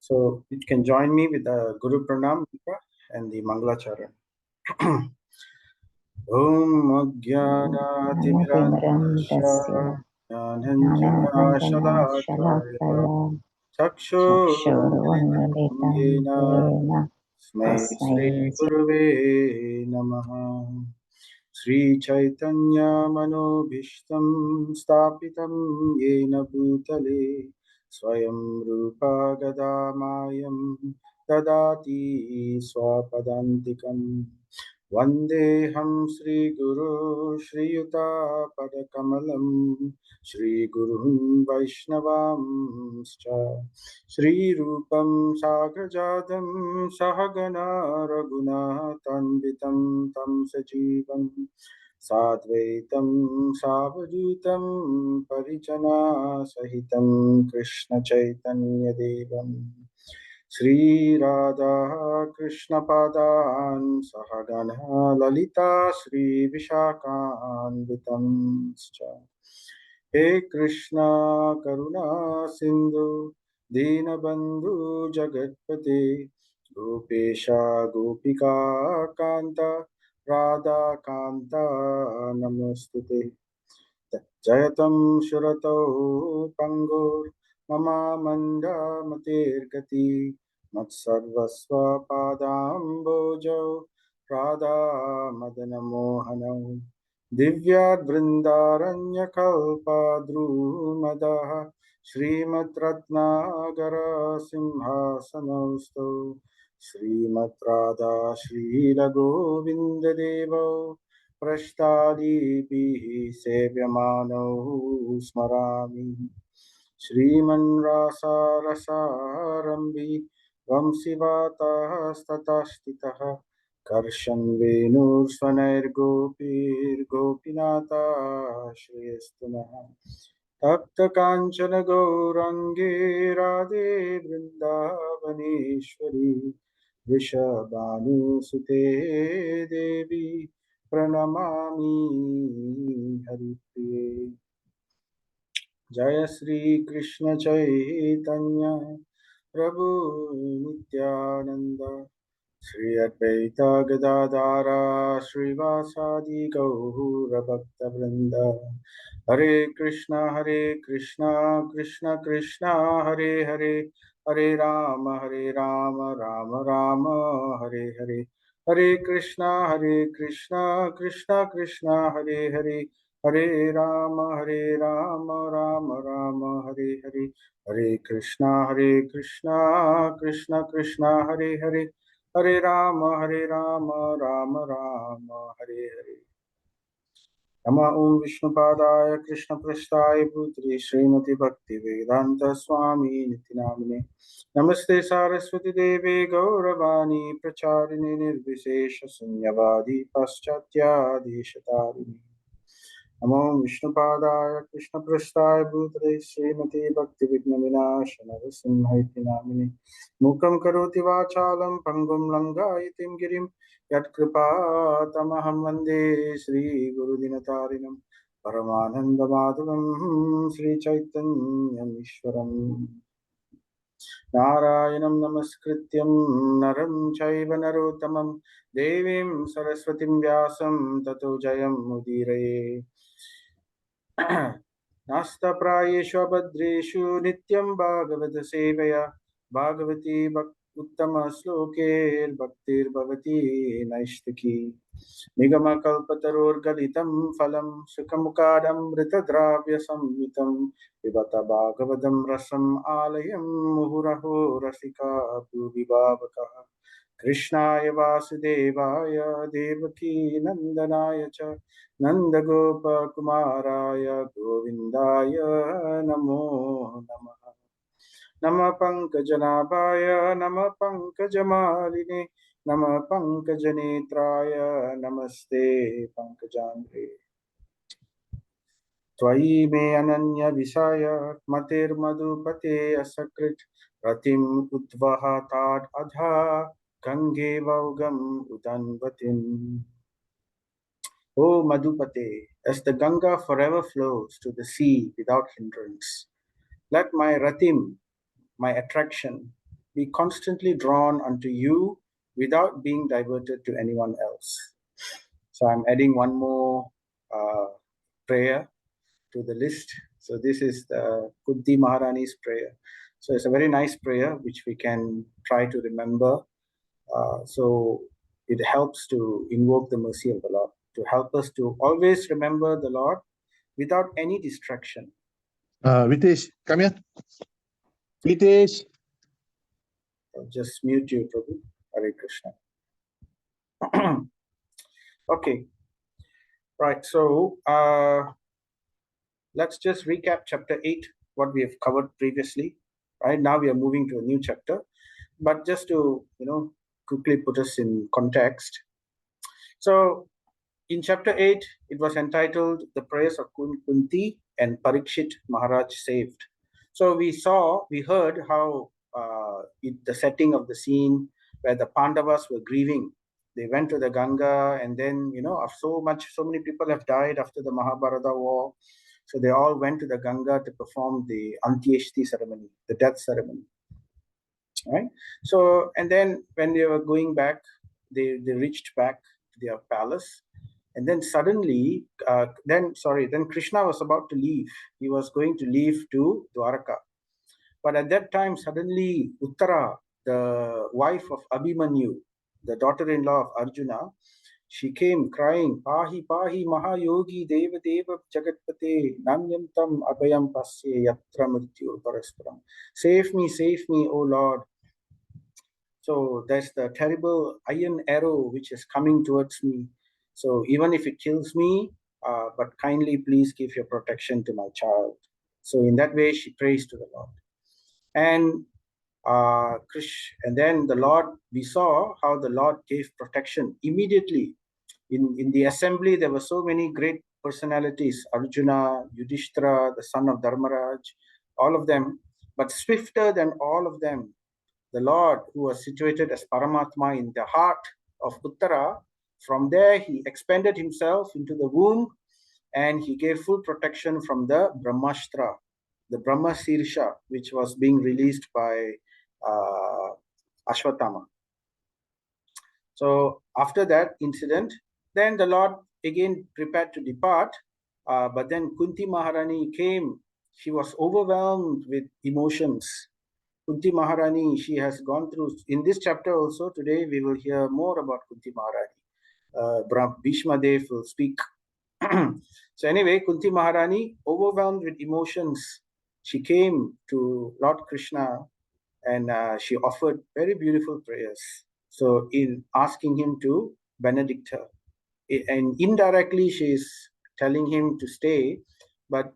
So you can join me with the Guru Pranam and the Mangalacharan. Om Namabimaram Ajnanaatimirandasya tasya Jnananjana Shalakaya Jnananjana Chakshurunmilitam Chakshurunmilitam Yena Yena Tasmai Shri Tasmai Gurave Namaha Sri Chaitanya Manobhishtam Stapitam Yena Bhutale Swayam Rupa Gadamayam Dadati Swapadantikam Vandeham Sri Guru Shri Yuta Padakamalam Shri Gurun Vaishnavamscha Shri Rupam Sagrajadam Sahagana Raghunatanvitam Tam Sajivam Sadvaitam Savadutam Parijana Sahitam Krishna Chaitanya Devam Shri Radha Krishna Padan Sahagana Lalita Shri Vishakhanvitam He Krishna Karuna Sindhu Dinabandhu Jagatpate Gopesha Gopika Kanta Radha Kanta Namostute Jayatam Shurato Pangor Mama Manda Matirgati Matsarvasva Padam Bojo Radha Madana Mohanam Divya Vrindaranya Kalpa Drumadaha Srimat Ratnagara Simhasanasto Srimat Radha Shri Govinda Devo Prashtadipi Sevyamano Smarami Shriman Rasa Rasarambi Vamsivata Statastitaha Karshan Venur Svanir Gopir Gopinata Shriyastuna Takta Kanchana Gaurangi Radhe Vrindavaneshwari Vrishabhanu Sute Devi Pranamami Haripriye Jaya Sri Krishna Chaitanya Prabhu Nityananda Shri Advaita Gadadara Srivasadi Gaura Bhakta Vrinda Hare Krishna Krishna Krishna Hare Hare Hare Rama Rama Rama Hare Hare Hare Krishna Krishna Krishna Hare Hare Hare Rama Rama Rama Hare Hare Hare Krishna Krishna Krishna Hare Hare Hare Rama Rama Rama Hare Hare Nama Om Vishnupadaya Krishna Prasthaya Bhutri Srimati Bhakti Vedanta Swami Nitinamine Namaste Saraswati Devi Gauravani Pracharini Nirvishesha Sunyavadi Paschatya Deshatari Namo Vishnupadaya Krishna Prasthaya Bhutri Srimati Bhakti Vignamina Simhaiti Namini Mukam Karoti Vachalam Pangum Langayitim Girim Yat Kripa Tamaham Vande Sri Guru Dinatarinam Paramananda Madhavam Sri Chaitanya Ishwaram Narayanam Namaskrityam Naram Chaiva Narottamam Devim Saraswatim Vyasam Tato Jayam Mudiraye Nasta Prayeshu Abhadreshu Nityam Bhagavata Sevaya Bhagavati Uttama Slokir Bhaktir Bhavati Naishtaki Nigama Kalpatarur Galitam Phalam Sukamukadam Ritadravya Samvitam Vivata Bhagavatam Rasam Alayam Muhuraho Rasika Bhuvibhavakaha Krishnaya Vasudevaya Devaki Nandanaya Cha Nandagopa Kumaraya Govindaya Namo Namaha Nama Pankajanabhaya Nama Pankajamaline Nama Pankajanetraya Namaste Pankajangre Tvai me ananya visaya matir madhupate asakrit ratim udvaha tad adha gange vaugam udanvatim. O Madhupate, as the Ganga forever flows to the sea without hindrance, let my ratim, my attraction, be constantly drawn unto you without being diverted to anyone else. So I'm adding one more prayer to the list. So this is the Kunti Maharani's prayer. So it's a very nice prayer which we can try to remember. So it helps to invoke the mercy of the Lord, to help us to always remember the Lord without any distraction. Ritesh, come here. Ritesh. I'll just mute you, Prabhu. Hare Krishna. Okay. Right. So let's just recap chapter 8, what we have covered previously. Right now we are moving to a new chapter. But just to quickly put us in context. So in chapter 8, it was entitled The Prayers of Kunti and Parikshit Maharaj Saved. So we heard how the setting of the scene where the Pandavas were grieving. They went to the Ganga, and then, so many people have died after the Mahabharata war. So they all went to the Ganga to perform the Antyeshti ceremony, the death ceremony. Right? So, and then when they were going back, they reached back to their palace. And then suddenly, then Krishna was about to leave. He was going to leave to Dwaraka. But at that time, suddenly, Uttara, the wife of Abhimanyu, the daughter-in-law of Arjuna, she came crying, Pahi, Pahi, Mahayogi, Deva, Deva, Jagatpate, Namyantam, Abhayam Pasye, Yatra Mrityu Parasparam. Save me, O Lord. So there's the terrible iron arrow which is coming towards me. So even if it kills me, but kindly please give your protection to my child. So in that way, she prays to the Lord. And and then the Lord, we saw how the Lord gave protection immediately. In the assembly, there were so many great personalities, Arjuna, Yudhishthira, the son of Dharmaraj, all of them. But swifter than all of them, the Lord, who was situated as Paramatma in the heart of Uttara, from there he expanded himself into the womb, and he gave full protection from the Brahmastra, the Brahma Sirsha, which was being released by Ashwatthama. So after that incident, then the Lord again prepared to depart, but then Kunti Maharani came. She was overwhelmed with emotions. Kunti Maharani, she has gone through, in this chapter also, today we will hear more about Kunti Maharani. Bhishma Dev will speak. So anyway, Kunti Maharani, overwhelmed with emotions, she came to Lord Krishna, and she offered very beautiful prayers. So in asking him to benedict her. And indirectly she is telling him to stay, but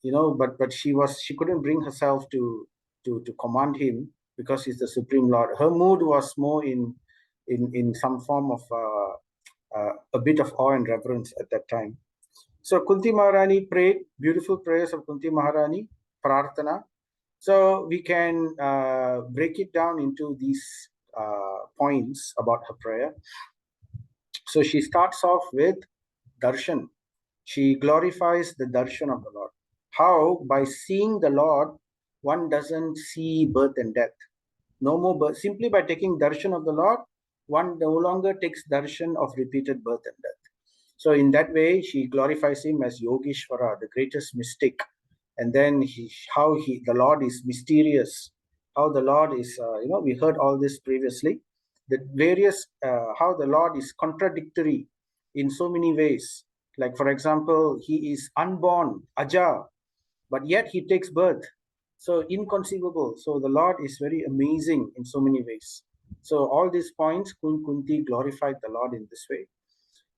she couldn't bring herself to command him, because he's the Supreme Lord. Her mood was more in some form of a bit of awe and reverence at that time. So Kunti Maharani prayed beautiful prayers of Kunti Maharani, Prarthana. So we can break it down into these points about her prayer. So she starts off with darshan. She glorifies the darshan of the Lord. How? By seeing the Lord, one doesn't see birth and death. No more birth. Simply by taking darshan of the Lord, one no longer takes darshan of repeated birth and death. So in that way, she glorifies him as Yogeshwara, the greatest mystic. And then the Lord is mysterious. How the Lord is, we heard all this previously. The various, how the Lord is contradictory in so many ways. Like, for example, he is unborn, Aja, but yet he takes birth. So inconceivable. So the Lord is very amazing in so many ways. So all these points, Kunti glorified the Lord in this way.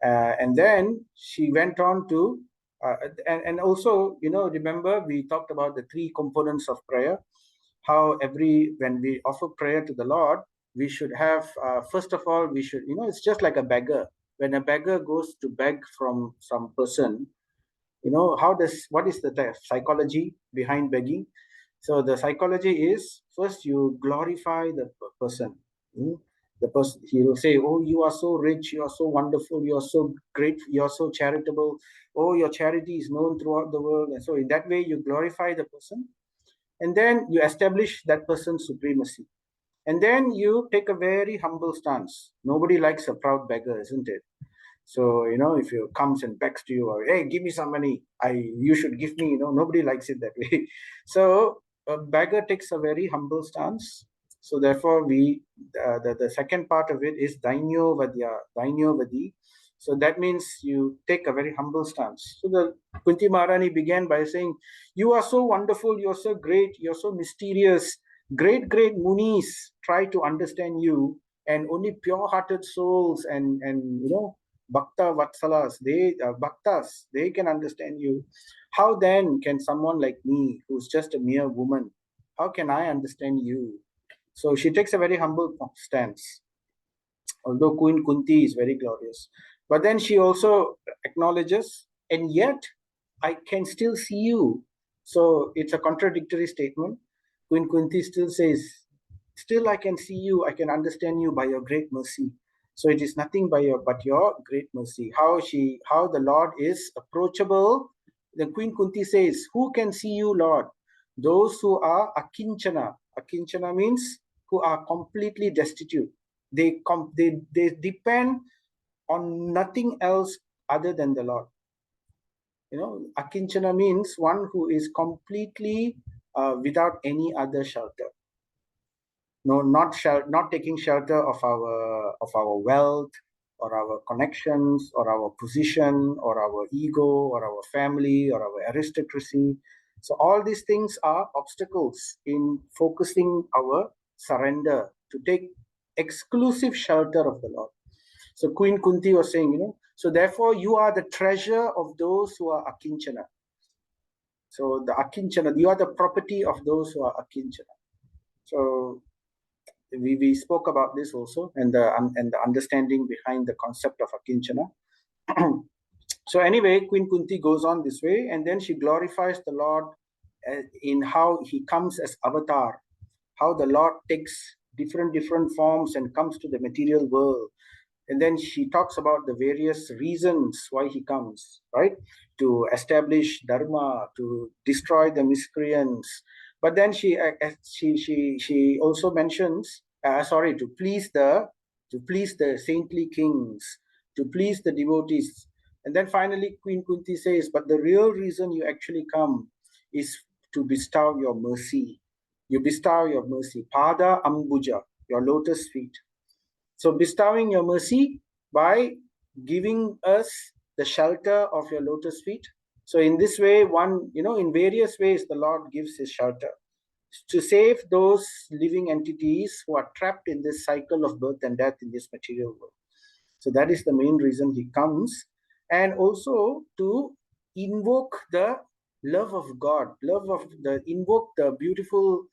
And then she went on to, and also, remember we talked about the three components of prayer, how when we offer prayer to the Lord, we should have, first of all, it's just like a beggar. When a beggar goes to beg from some person, what is the psychology behind begging? So the psychology is, first you glorify the person. The person, he will say, oh, you are so rich, you are so wonderful, you are so great, you are so charitable, oh, your charity is known throughout the world. And so in that way you glorify the person, and then you establish that person's supremacy. And then you take a very humble stance. Nobody likes a proud beggar, isn't it? So, if you comes and begs to you, or, hey, give me some money, you should give me, nobody likes it that way. So a beggar takes a very humble stance. So therefore, the second part of it is dainyo vadi. So that means you take a very humble stance. So the Kunti Maharani began by saying, you are so wonderful, you're so great, you're so mysterious. Great munis try to understand you, and only pure-hearted souls and bhakta vatsalas, bhaktas, they can understand you. How then can someone like me, who's just a mere woman, how can I understand you? So she takes a very humble stance, although Queen Kunti is very glorious. But then she also acknowledges, and yet I can still see you. So it's a contradictory statement. Queen Kunti still says, still I can see you, I can understand you by your great mercy. So it is nothing but your great mercy. How the Lord is approachable. The Queen Kunti says, who can see you, Lord? Those who are akinchana. Akinchana means who are completely destitute. They depend on nothing else other than the Lord. Akinchana means one who is completely without any other shelter. No, not taking shelter of our wealth, or our connections, or our position, or our ego, or our family, or our aristocracy. So all these things are obstacles in focusing our surrender to take exclusive shelter of the Lord. So Queen Kunti was saying, so therefore you are the treasure of those who are akinchana. So the akinchana, you are the property of those who are akinchana. So we spoke about this also, and the understanding behind the concept of akinchana. So anyway, Queen Kunti goes on this way, and then she glorifies the Lord in how he comes as avatar, how the Lord takes different forms and comes to the material world. And then she talks about the various reasons why he comes, right? To establish dharma, to destroy the miscreants. But then she also mentions, to please the saintly kings, to please the devotees. And then finally, Queen Kunti says, but the real reason you actually come is to bestow your mercy. You bestow your mercy. Pada ambuja, your lotus feet. So bestowing your mercy by giving us the shelter of your lotus feet. So in this way, in various ways, the Lord gives his shelter to save those living entities who are trapped in this cycle of birth and death in this material world. So that is the main reason he comes. And also to invoke the love of God, invoke the beautiful,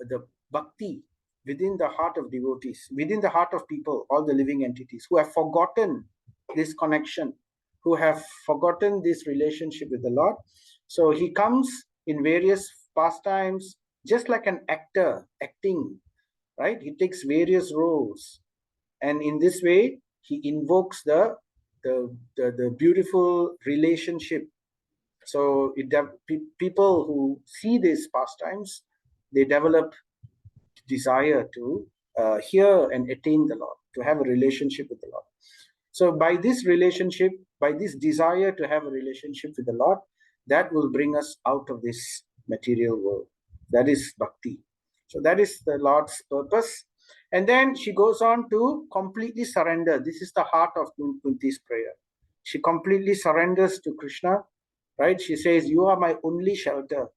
the bhakti within the heart of devotees, within the heart of people, all the living entities who have forgotten this connection, who have forgotten this relationship with the Lord. So he comes in various pastimes, just like an actor acting, right? He takes various roles, and in this way he invokes the beautiful relationship. So people who see these pastimes, they develop desire to hear and attain the Lord, to have a relationship with the Lord. So by this relationship, by this desire to have a relationship with the Lord, that will bring us out of this material world. That is bhakti. So that is the Lord's purpose. And then she goes on to completely surrender. This is the heart of Kunti's prayer. She completely surrenders to Krishna, right? She says, you are my only shelter,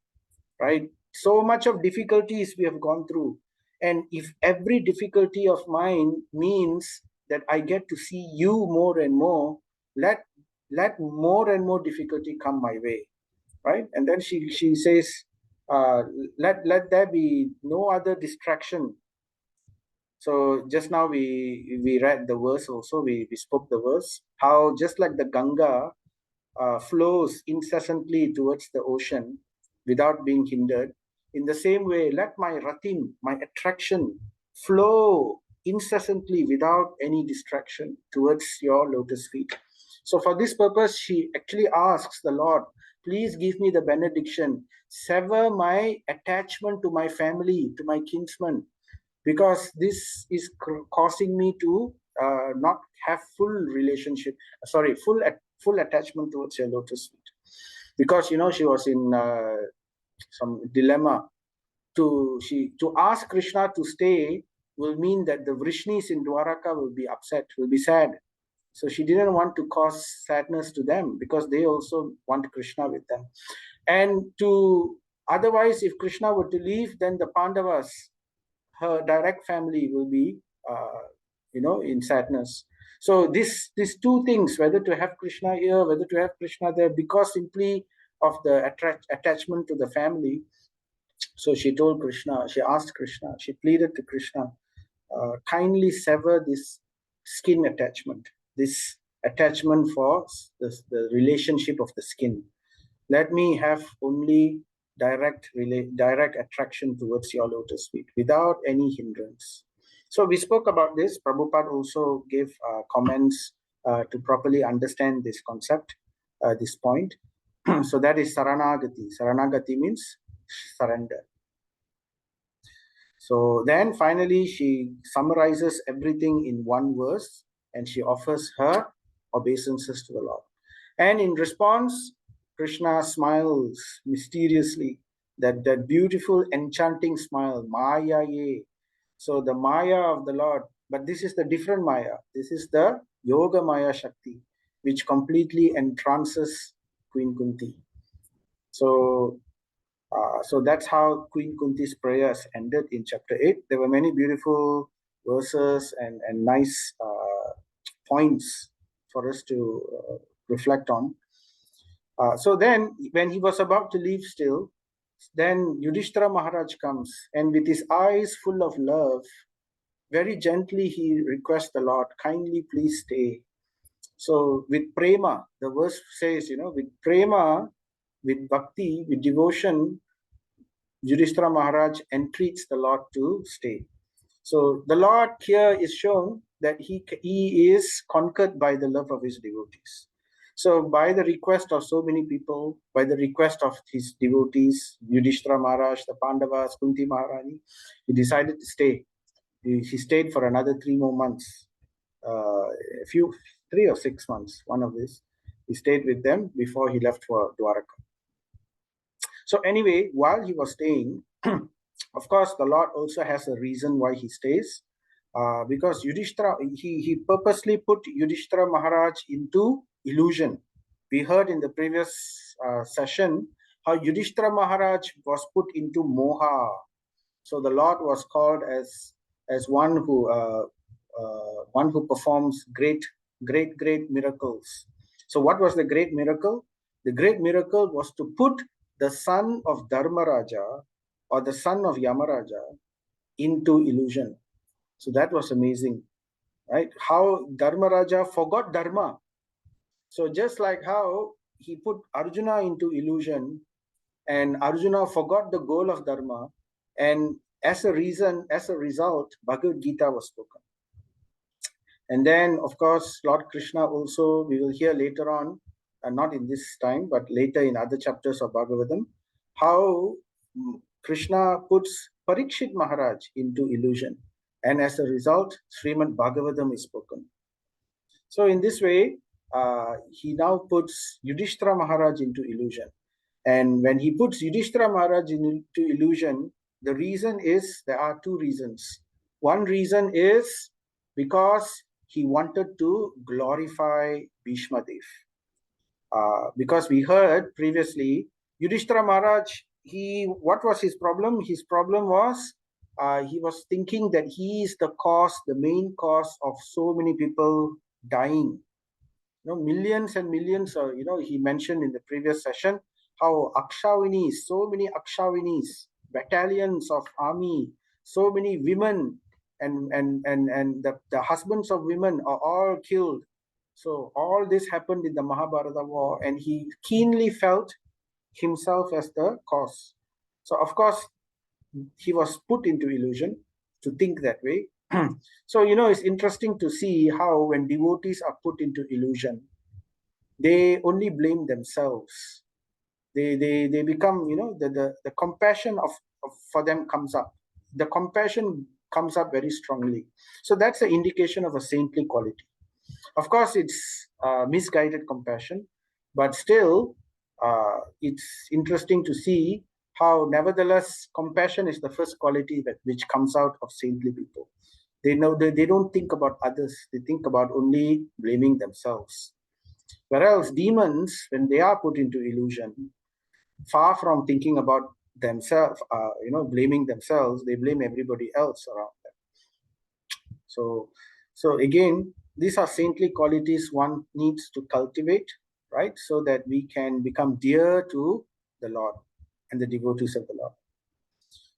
right? So much of difficulties we have gone through. And if every difficulty of mine means that I get to see you more and more, let more and more difficulty come my way, right? And then she says, let there be no other distraction. So just now we read the verse also, we spoke the verse, how just like the Ganga flows incessantly towards the ocean without being hindered, in the same way, let my ratim, my attraction, flow incessantly without any distraction towards your lotus feet. So for this purpose, she actually asks the Lord, please give me the benediction, sever my attachment to my family, to my kinsmen, because this is causing me to not have full relationship, full attachment towards your lotus feet. Because she was in some dilemma. To ask Krishna to stay will mean that the Vrishnis in Dwaraka will be upset, will be sad. So she didn't want to cause sadness to them, because they also want Krishna with them. And otherwise, if Krishna were to leave, then the Pandavas, her direct family, will be in sadness. So these two things, whether to have Krishna here, whether to have Krishna there, because simply of the attachment to the family. So she told Krishna, she asked Krishna, she pleaded to Krishna, kindly sever this skin attachment, this attachment for the relationship of the skin. Let me have only direct attraction towards your lotus feet without any hindrance. So we spoke about this. Prabhupada also gave comments to properly understand this concept, this point. So that is Saranagati. Saranagati means surrender. So then finally she summarizes everything in one verse, and she offers her obeisances to the Lord. And in response, Krishna smiles mysteriously, that beautiful enchanting smile, Maya ye. So the Maya of the Lord, but this is the different Maya. This is the Yoga Maya Shakti, which completely entrances Queen Kunti. So that's how Queen Kunti's prayers ended in chapter 8. There were many beautiful verses and nice points for us to reflect on. So then, when he was about to leave still, then Yudhishthira Maharaj comes, and with his eyes full of love, very gently he requests the Lord, kindly please stay. So with prema, the verse says, with prema, with bhakti, with devotion, Yudhishthira Maharaj entreats the Lord to stay. So the Lord here is shown that he is conquered by the love of his devotees. So by the request of so many people, by the request of his devotees, Yudhishthira Maharaj, the Pandavas, Kunti Maharani, he decided to stay. He stayed for another 3 more months, 3 or 6 months, one of these. He stayed with them before he left for Dwaraka. So anyway, while he was staying, of course, the Lord also has a reason why he stays. Because Yudhishthira, he purposely put Yudhishthira Maharaj into illusion. We heard in the previous session how Yudhishthira Maharaj was put into moha. So the Lord was called as one who performs great miracles. So what was the great miracle? The great miracle was to put the son of Dharmaraja or the son of Yamaraja into illusion. So that was amazing, right? How Dharmaraja forgot Dharma. So just like how he put Arjuna into illusion, and Arjuna forgot the goal of Dharma, and as a result, Bhagavad Gita was spoken. And then, of course, Lord Krishna also, we will hear later on, not in this time, but later in other chapters of Bhagavatam, how Krishna puts Parikshit Maharaj into illusion. And as a result, Srimad Bhagavatam is spoken. So in this way, he now puts Yudhishthira Maharaj into illusion. And when he puts Yudhishthira Maharaj into illusion, the reason is, there are 2 reasons. One reason is because he wanted to glorify Bhishma Dev. Because we heard previously, Yudhishthira Maharaj, what was his problem? His problem was, he was thinking that he is the main cause of so many people dying. Millions and millions, he mentioned in the previous session, how Akshavinis, so many Akshavinis, battalions of army, so many women, and the husbands of women are all killed. So all this happened in the Mahabharata war, and he keenly felt himself as the cause. So of course, he was put into illusion to think that way. So, it's interesting to see how when devotees are put into illusion, they only blame themselves. They become, the compassion for them comes up. The compassion comes up very strongly. So that's an indication of a saintly quality. Of course, it's misguided compassion, but still, it's interesting to see how, nevertheless, compassion is the first quality which comes out of saintly people. They know they don't think about others; they think about only blaming themselves. Whereas demons, when they are put into illusion, far from thinking about themselves, blaming themselves, they blame everybody else around them. So again, these are saintly qualities one needs to cultivate, right? So that we can become dear to the Lord and the devotees of the Lord.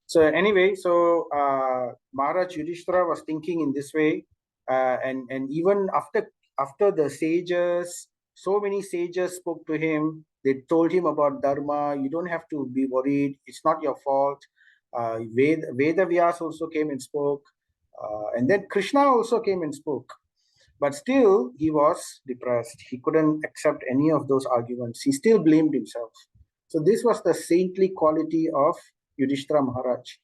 So anyway, Maharaj Yudhishthira was thinking in this way, and even after the sages, so many sages spoke to him. They told him about dharma. You don't have to be worried. It's not your fault. Veda Vyas also came and spoke, and then Krishna also came and spoke. But still, he was depressed. He couldn't accept any of those arguments. He still blamed himself. So this was the saintly quality of Yudhishthira Maharaj.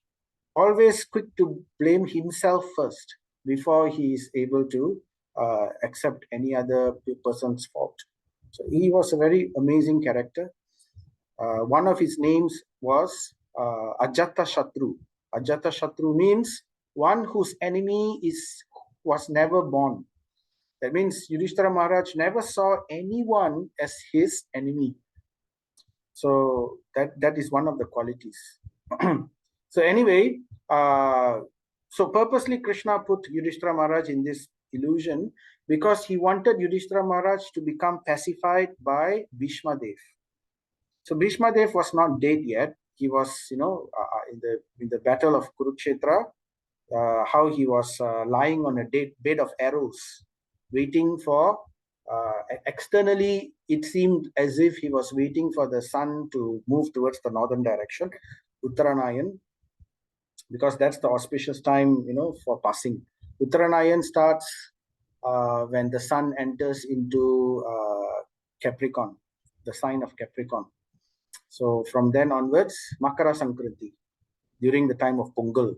Always quick to blame himself first before he is able to accept any other person's fault. So he was a very amazing character. One of his names was Ajata Shatru. Ajata Shatru means one whose enemy was never born. That means Yudhishthira Maharaj never saw anyone as his enemy. So that is one of the qualities. So anyway, so purposely Krishna put Yudhishthira Maharaj in this illusion because he wanted Yudhishthira Maharaj to become pacified by Bhishma Dev. So Bhishma Dev was not dead yet. He was, in the battle of Kurukshetra, how he was lying on a bed of arrows, waiting for. Externally, it seemed as if he was waiting for the sun to move towards the northern direction, Uttaranayan, because that's the auspicious time, for passing. Uttaranayan starts when the sun enters into Capricorn, the sign of Capricorn. So from then onwards, Makara Sankranti, during the time of Pongal.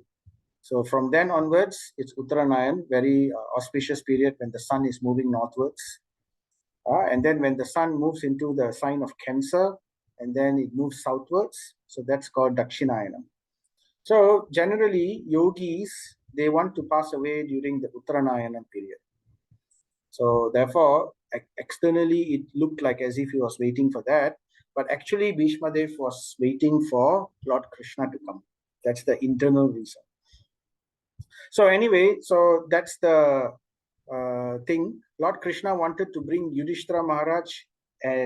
So from then onwards, it's Uttaranayan, very auspicious period when the sun is moving northwards. And then when the sun moves into the sign of Cancer, and then it moves southwards, so that's called Dakshinayanam. So generally, yogis, they want to pass away during the Uttaranayanam period. So therefore, externally, it looked like as if he was waiting for that. But actually, Bhishma Dev was waiting for Lord Krishna to come. That's the internal reason. So anyway, so that's the thing. Lord Krishna wanted to bring Yudhishthira Maharaj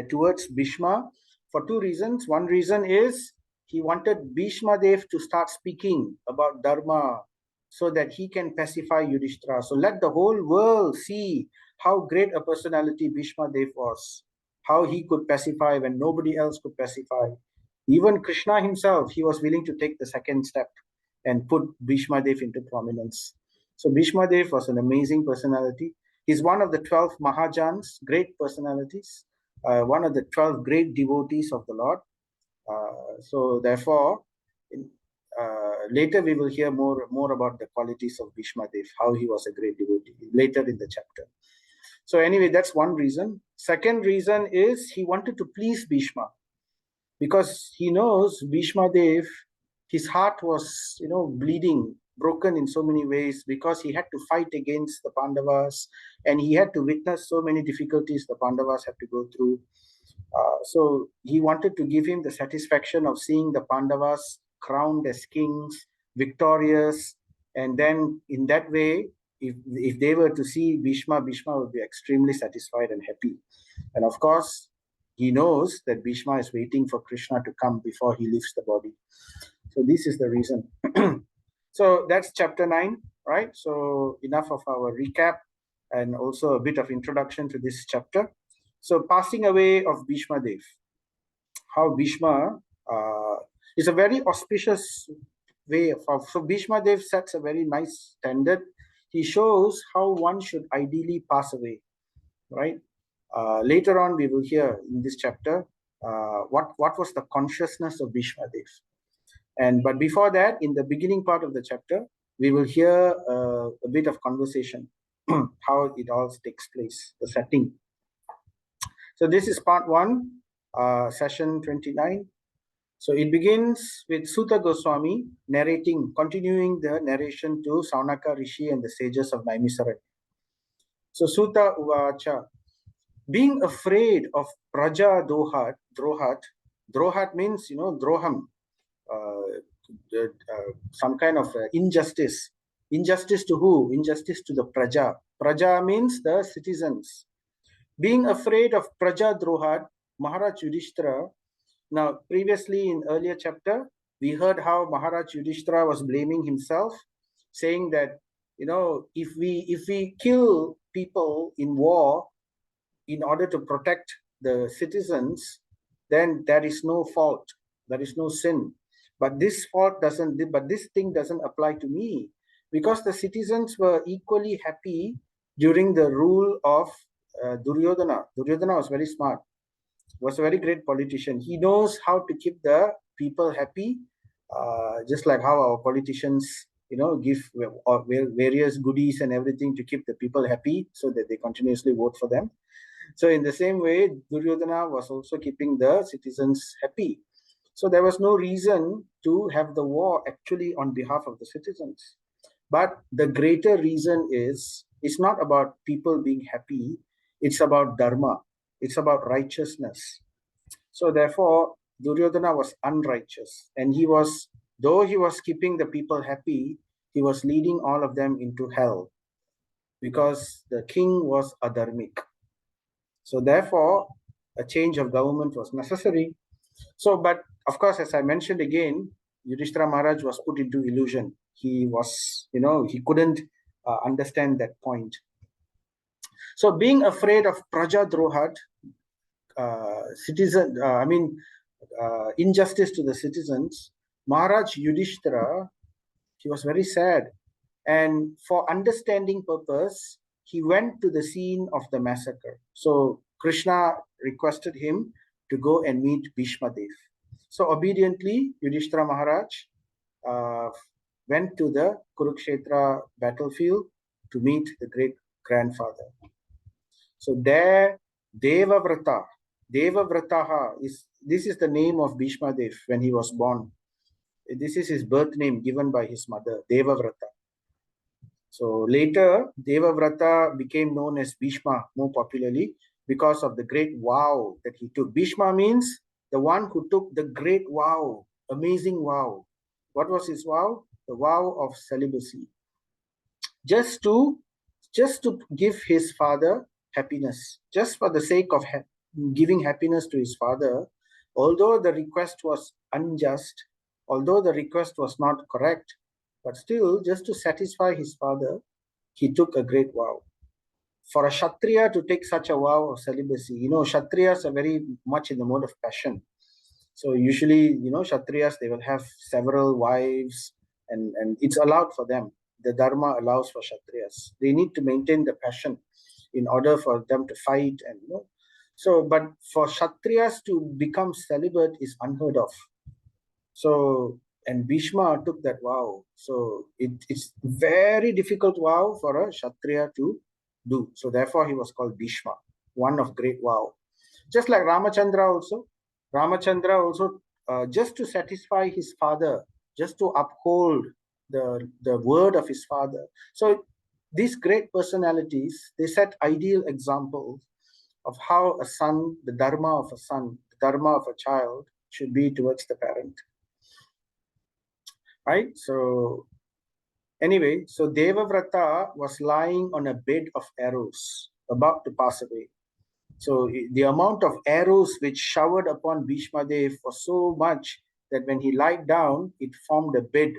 towards Bhishma for two reasons. One reason is he wanted Bhishma Dev to start speaking about Dharma so that he can pacify Yudhishthira. So let the whole world see how great a personality Bhishma Dev was, how he could pacify when nobody else could pacify. Even Krishna himself, he was willing to take the second step and put Bhishma Dev into prominence. So Bhishma Dev was an amazing personality. He's one of the 12 Mahajans, great personalities, one of the 12 great devotees of the Lord. So therefore, later we will hear more about the qualities of Bhishma Dev, how he was a great devotee, later in the chapter. So anyway, that's one reason. Second reason is he wanted to please Bhishma, because he knows Bhishma Dev, his heart was, bleeding, broken in so many ways, because he had to fight against the Pandavas, and he had to witness so many difficulties the Pandavas had to go through. So he wanted to give him the satisfaction of seeing the Pandavas crowned as kings, victorious, and then in that way, if they were to see Bhishma would be extremely satisfied and happy. And of course, he knows that Bhishma is waiting for Krishna to come before he leaves the body. So this is the reason. So that's chapter 9, right? So enough of our recap and also a bit of introduction to this chapter. So passing away of Bhishma Dev. How Bhishma is a very auspicious way of, so Bhishma Dev sets a very nice standard. He shows how one should ideally pass away, right? Later on, we will hear in this chapter what was the consciousness of Bhishma Dev. But before that, in the beginning part of the chapter, we will hear a bit of conversation, how it all takes place, the setting. So this is part 1, session 29. So it begins with Suta Goswami continuing the narration to Saunaka Rishi and the sages of Naimisaranya. So Suta Uvacha, being afraid of Praja Drohat means, Droham, some kind of injustice. Injustice to who? Injustice to the Praja. Praja means the citizens. Being afraid of Praja Drohat, Maharaj Yudhishthira. Now, previously in earlier chapter, we heard how Maharaj Yudhishthira was blaming himself, saying that, if we kill people in war in order to protect the citizens, then there is no fault, there is no sin. But this thing doesn't apply to me, because the citizens were equally happy during the rule of Duryodhana. Duryodhana was very smart, was a very great politician. He knows how to keep the people happy, just like how our politicians, give various goodies and everything to keep the people happy so that they continuously vote for them. So in the same way, Duryodhana was also keeping the citizens happy. So there was no reason to have the war actually on behalf of the citizens. But the greater reason is, it's not about people being happy, it's about dharma, it's about righteousness. So therefore, Duryodhana was unrighteous, and though he was keeping the people happy, he was leading all of them into hell, because the king was adharmic. So therefore, a change of government was necessary. So, but of course, as I mentioned again, Yudhishthira Maharaj was put into illusion. He was, he couldn't understand that point. So being afraid of Praja Drohat, injustice to the citizens, Maharaj Yudhishthira, he was very sad. And for understanding purpose, he went to the scene of the massacre. So Krishna requested him to go and meet Bhishma Dev. So obediently, Yudhishthira Maharaj went to the Kurukshetra battlefield to meet the great grandfather. So there, Devavrataha this is the name of Bhishma Dev when he was born. This is his birth name given by his mother, Devavrata. So later, Devavrata became known as Bhishma more popularly because of the great vow that he took. Bhishma means the one who took the great vow, amazing vow. What was his vow? The vow of celibacy. Just to give his father happiness, just for the sake of giving happiness to his father, although the request was unjust, although the request was not correct, but still, just to satisfy his father, he took a great vow. For a Kshatriya to take such a vow of celibacy, Kshatriyas are very much in the mode of passion. So usually, Kshatriyas, they will have several wives, and it's allowed for them. The Dharma allows for Kshatriyas. They need to maintain the passion in order for them to fight, and So, but for Kshatriyas to become celibate is unheard of. So, and Bhishma took that vow. So it's very difficult vow for a Kshatriya to do. So therefore he was called Bhishma, one of great vow. Just like Ramachandra also, just to satisfy his father, just to uphold the word of his father. So these great personalities, they set ideal examples of how a son, the dharma of a son, the dharma of a child should be towards the parent. Right? So anyway, so Devavrata was lying on a bed of arrows, about to pass away. So the amount of arrows which showered upon Bhishma Dev was so much that when he lied down, it formed a bed.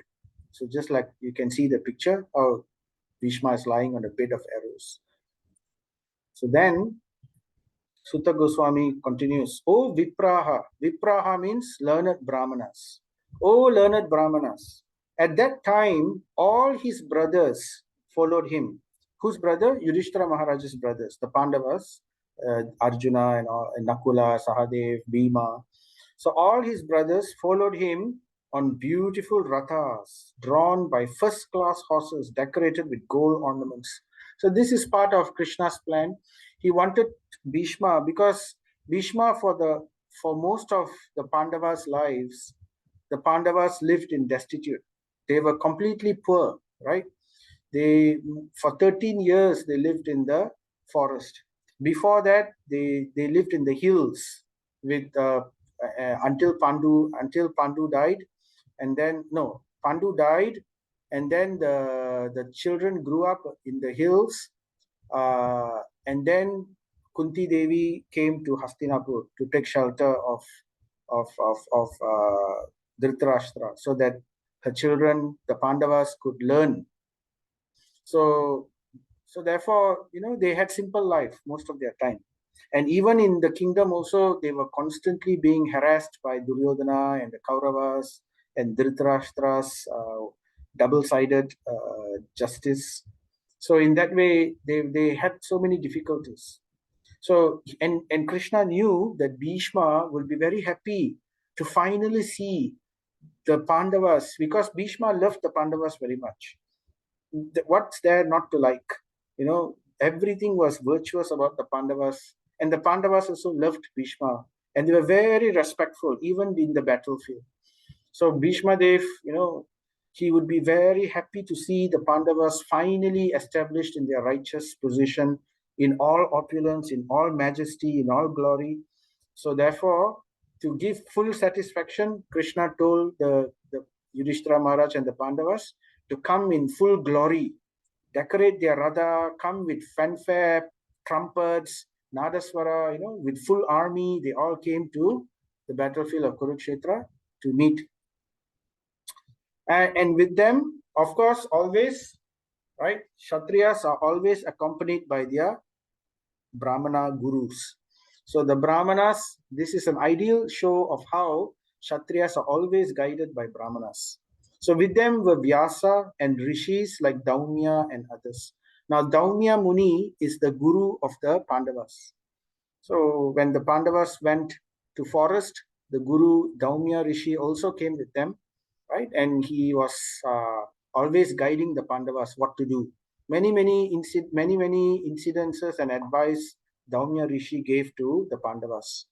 So just like you can see the picture of Bhishma is lying on a bed of arrows. So then Sutta Goswami continues, O Vipraha. Vipraha means learned Brahmanas. O learned Brahmanas. At that time, all his brothers followed him. Whose brother? Yudhishthira Maharaj's brothers, the Pandavas, Arjuna and Nakula, Sahadev, Bhima. So all his brothers followed him on beautiful rathas drawn by first-class horses decorated with gold ornaments. So this is part of Krishna's plan. He wanted Bhishma because Bhishma, for most of the Pandavas' lives, the Pandavas lived in destitute. They were completely poor, right? They for 13 years they lived in the forest. Before that, they lived in the hills with until Pandu died, and then no, Pandu died, and then the children grew up in the hills, and then Kunti Devi came to Hastinapur to take shelter of Dhritarashtra, so that her children, the Pandavas, could learn. So therefore, they had simple life most of their time. And even in the kingdom also, they were constantly being harassed by Duryodhana and the Kauravas and Dhritarashtra's double-sided justice. So in that way, they had so many difficulties. So, and Krishna knew that Bhishma will be very happy to finally see the Pandavas, because Bhishma loved the Pandavas very much. What's there not to like? Everything was virtuous about the Pandavas, and the Pandavas also loved Bhishma, and they were very respectful even in the battlefield. So Bhishma Dev, he would be very happy to see the Pandavas finally established in their righteous position, in all opulence, in all majesty, in all glory. So therefore, to give full satisfaction, Krishna told the Yudhishthira Maharaj and the Pandavas to come in full glory, decorate their Radha, come with fanfare, trumpets, Nadaswara, with full army. They all came to the battlefield of Kurukshetra to meet. And with them, of course, always, right, Kshatriyas are always accompanied by their Brahmana gurus. So the Brahmanas, this is an ideal show of how Kshatriyas are always guided by Brahmanas. So with them were Vyasa and Rishis like Daumya and others. Now Daumya Muni is the guru of the Pandavas. So when the Pandavas went to forest, the guru Daumya Rishi also came with them, right? And he was always guiding the Pandavas what to do. Many incidences and advice Daumya Rishi gave to the Pandavas.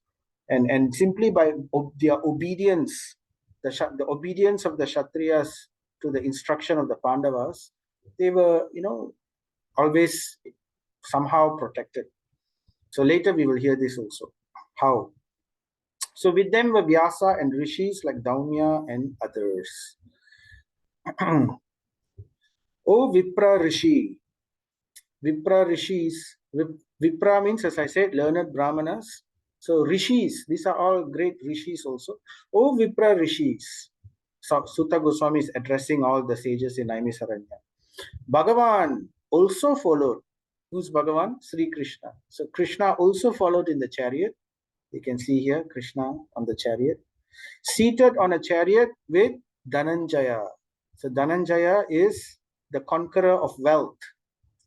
And simply by their obedience, the obedience of the Kshatriyas to the instruction of the Pandavas, they were, always somehow protected. So later we will hear this also. How? So with them were Vyasa and Rishis like Daumya and others. O Vipra Rishi. Vipra Rishis. Vipra means, as I said, learned Brahmanas. So Rishis, these are all great Rishis also. O Vipra Rishis. So Sutta Goswami is addressing all the sages in Naimisaranya. Bhagavan also followed. Who's Bhagavan? Sri Krishna. So Krishna also followed in the chariot. You can see here Krishna on the chariot, seated on a chariot with Dhananjaya. So Dhananjaya is the conqueror of wealth,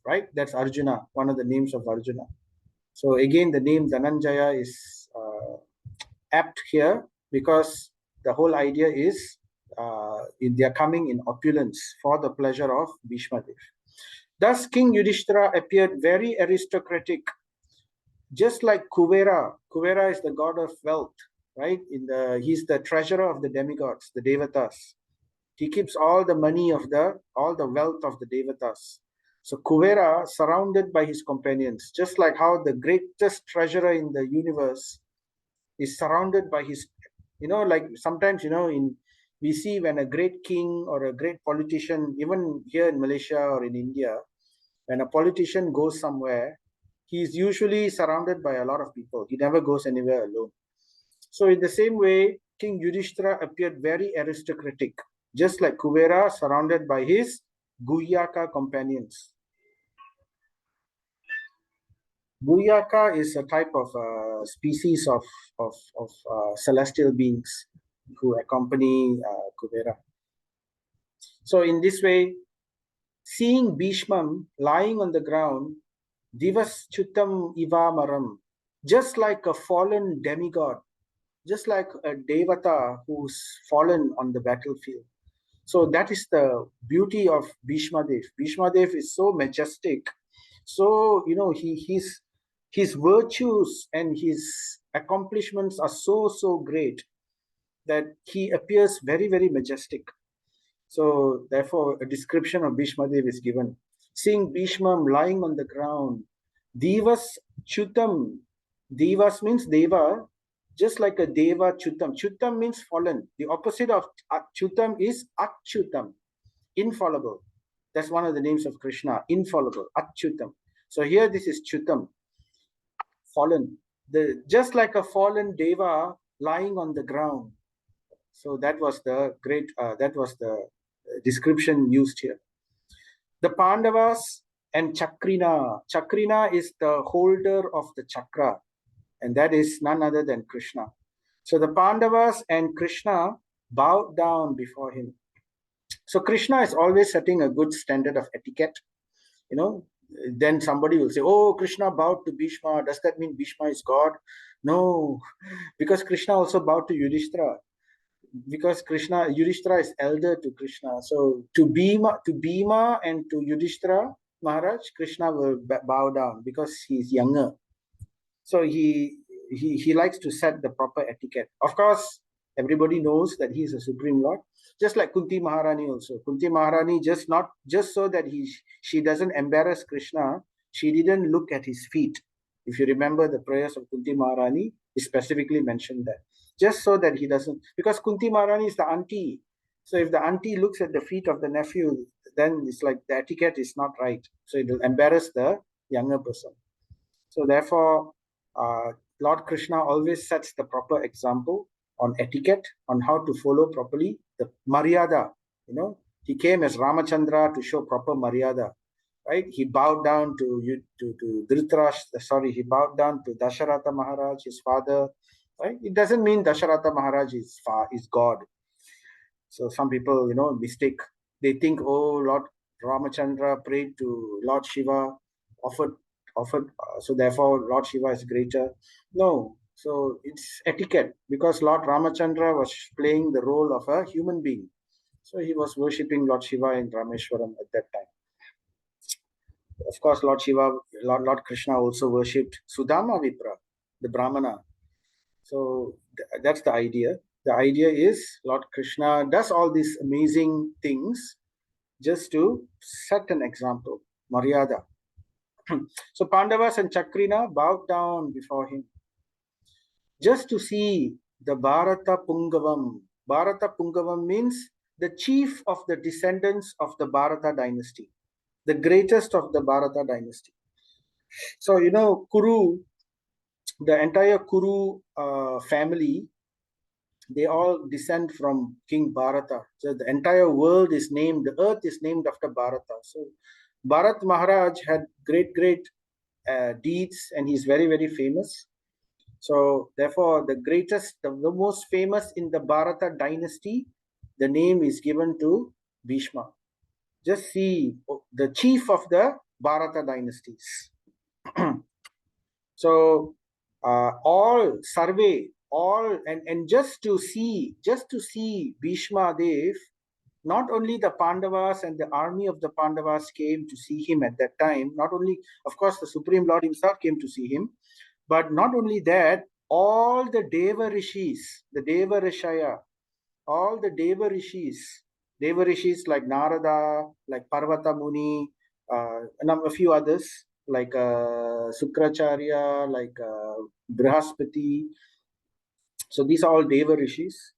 right? That's Arjuna, one of the names of Arjuna. So again, the name Dhananjaya is apt here because the whole idea is they are coming in opulence for the pleasure of Bhishma Dev. Thus, King Yudhishthira appeared very aristocratic, just like Kuvera. Kuvera is the god of wealth, right? He's the treasurer of the demigods, the Devatas. He keeps all the money of all the wealth of the Devatas. So Kuvera, surrounded by his companions, just like how the greatest treasurer in the universe is surrounded by his, like sometimes, we see when a great king or a great politician, even here in Malaysia or in India, when a politician goes somewhere, he is usually surrounded by a lot of people. He never goes anywhere alone. So in the same way, King Yudhishthira appeared very aristocratic, just like Kuvera, surrounded by his Guhyaka companions. Guhyaka is a type of species of celestial beings who accompany Kuvera. So in this way, seeing Bhishma lying on the ground, Divas Chutam Ivamaram, just like a fallen demigod, just like a Devata who's fallen on the battlefield. So that is the beauty of Bhishma Dev. Bhishma Dev is so majestic. So, his virtues and his accomplishments are so great that he appears very, very majestic. So therefore, a description of Bhishma Dev is given. Seeing Bhishma lying on the ground, Divas Chutam. Divas means Deva, just like a Deva Chutam. Chutam means fallen. The opposite of Chutam is Achyutam, infallible. That's one of the names of Krishna, infallible, Achyutam. So here this is Chutam, fallen. Just like a fallen Deva lying on the ground. So that was the description used here. The Pandavas and Chakrina. Chakrina is the holder of the chakra, and that is none other than Krishna. So the Pandavas and Krishna bowed down before him. So Krishna is always setting a good standard of etiquette. Then somebody will say, "Oh, Krishna bowed to Bhishma. Does that mean Bhishma is God?" No, because Krishna also bowed to Yudhishthira. Because Yudhishthira is elder to Krishna. So to Bhima and to Yudhishthira Maharaj, Krishna will bow down because he is younger. So he likes to set the proper etiquette. Of course, everybody knows that he is a Supreme Lord. Just like Kunti Maharani also. Kunti Maharani just so that she doesn't embarrass Krishna, she didn't look at his feet. If you remember the prayers of Kunti Maharani, he specifically mentioned that. Just so that he doesn't, because Kunti Maharani is the auntie. So if the auntie looks at the feet of the nephew, then it's like the etiquette is not right. So it will embarrass the younger person. So therefore, Lord Krishna always sets the proper example on etiquette, on how to follow properly the Maryada. He came as Ramachandra to show proper Maryada, right? He bowed down to Dhritarashtra. Sorry, he bowed down to Dasharatha Maharaj, his father. Right? It doesn't mean Dasharatha Maharaj is God. So some people, mistake. They think, oh, Lord Ramachandra prayed to Lord Shiva, offered. So therefore, Lord Shiva is greater. No. So it's etiquette because Lord Ramachandra was playing the role of a human being. So he was worshipping Lord Shiva in Rameshwaram at that time. Of course, Lord Shiva, Lord Krishna also worshipped Sudama Vipra, the Brahmana. So that's the idea. The idea is Lord Krishna does all these amazing things just to set an example, Maryada. So Pandavas and Chakrina bowed down before him just to see the Bharata Pungavam. Bharata Pungavam means the chief of the descendants of the Bharata dynasty, the greatest of the Bharata dynasty. So, Kuru, the entire Kuru family, they all descend from King Bharata. So the entire world is named, the earth is named after Bharata. So Bharat Maharaj had great deeds and he's very, very famous. So therefore, the most famous in the Bharata dynasty, the name is given to Bhishma. Just see the chief of the Bharata dynasties. So all survey, and just to see Bhishma Dev, not only the Pandavas and the army of the Pandavas came to see him at that time, not only, of course, the Supreme Lord himself came to see him, but not only that, all the Deva Rishis, the Deva Rishaya, all the Deva Rishis like Narada, like Parvata Muni, and a few others, like Sukracharya, like Brihaspati. So these are all Deva Rishis.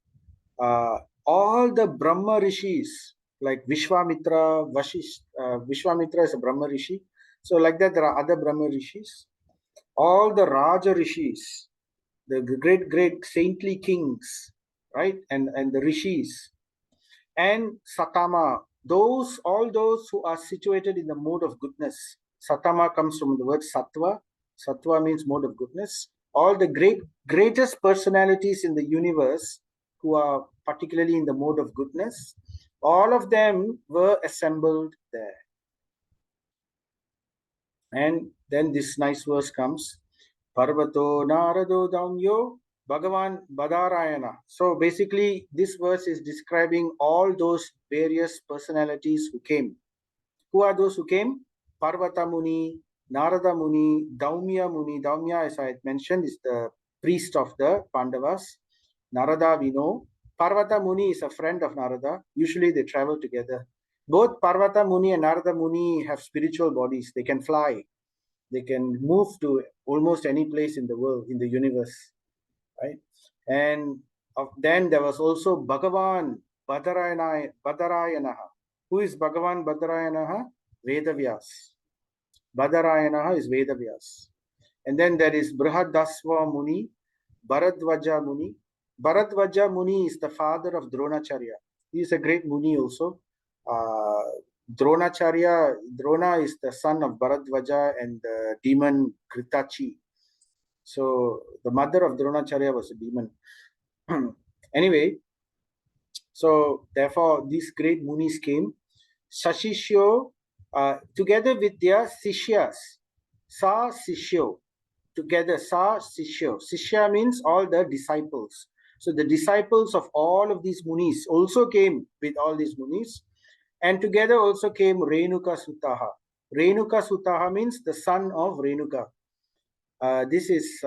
All the Brahma Rishis, like Vishwamitra, Vishwamitra is a Brahma Rishi. So like that, there are other Brahma Rishis. All the Raja Rishis, the great saintly kings, right? And the Rishis. And Satama, all those who are situated in the mode of goodness. Satama comes from the word Sattva. Sattva means mode of goodness. All the greatest personalities in the universe who are particularly in the mode of goodness, all of them were assembled there. And then this nice verse comes, Parvato Narado Danyo Bhagavan Badarayana. So basically, this verse is describing all those various personalities who came. Who are those who came? Parvata Muni, Narada Muni, Daumya Muni. Daumya, as I had mentioned, is the priest of the Pandavas. Narada, we know. Parvata Muni is a friend of Narada. Usually they travel together. Both Parvata Muni and Narada Muni have spiritual bodies. They can fly. They can move to almost any place in the world, in the universe, right? And then there was also Bhagavan Badarayana. Who is Bhagavan Badarayana? Vedavyas. Badarayana is Vedavyas. And then there is Brihadasva Muni, Bharadvaja Muni. Bharadvaja Muni is the father of Dronacharya. He is a great Muni also. Dronacharya, Drona is the son of Bharadvaja and the demon Kritachi. So the mother of Dronacharya was a demon. Anyway, so therefore these great Munis came. Sashishyo, together with their Sishyas. Sa Sishyo. Together, Sa Sishyo. Sishya means all the disciples. So the disciples of all of these Munis also came with all these Munis. And together also came Renuka Sutaha. Renuka Sutaha means the son of Renuka. This is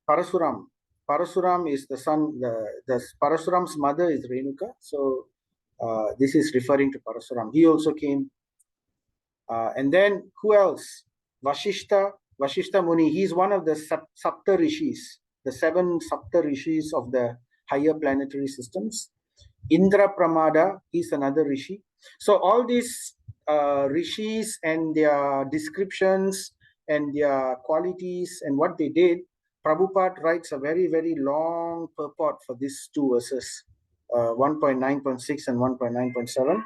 Parasuram. Parasuram is the son. The Parasuram's mother is Renuka. So this is referring to Parasuram. He also came. And then who else? Vashishta Muni. He is one of the Sapta Rishis, the 7 Sapta Rishis of the higher planetary systems. Indra Pramada, he's another Rishi. So all these Rishis and their descriptions and their qualities and what they did, Prabhupada writes a very, very long purport for these 2 verses, 1.9.6 and 1.9.7.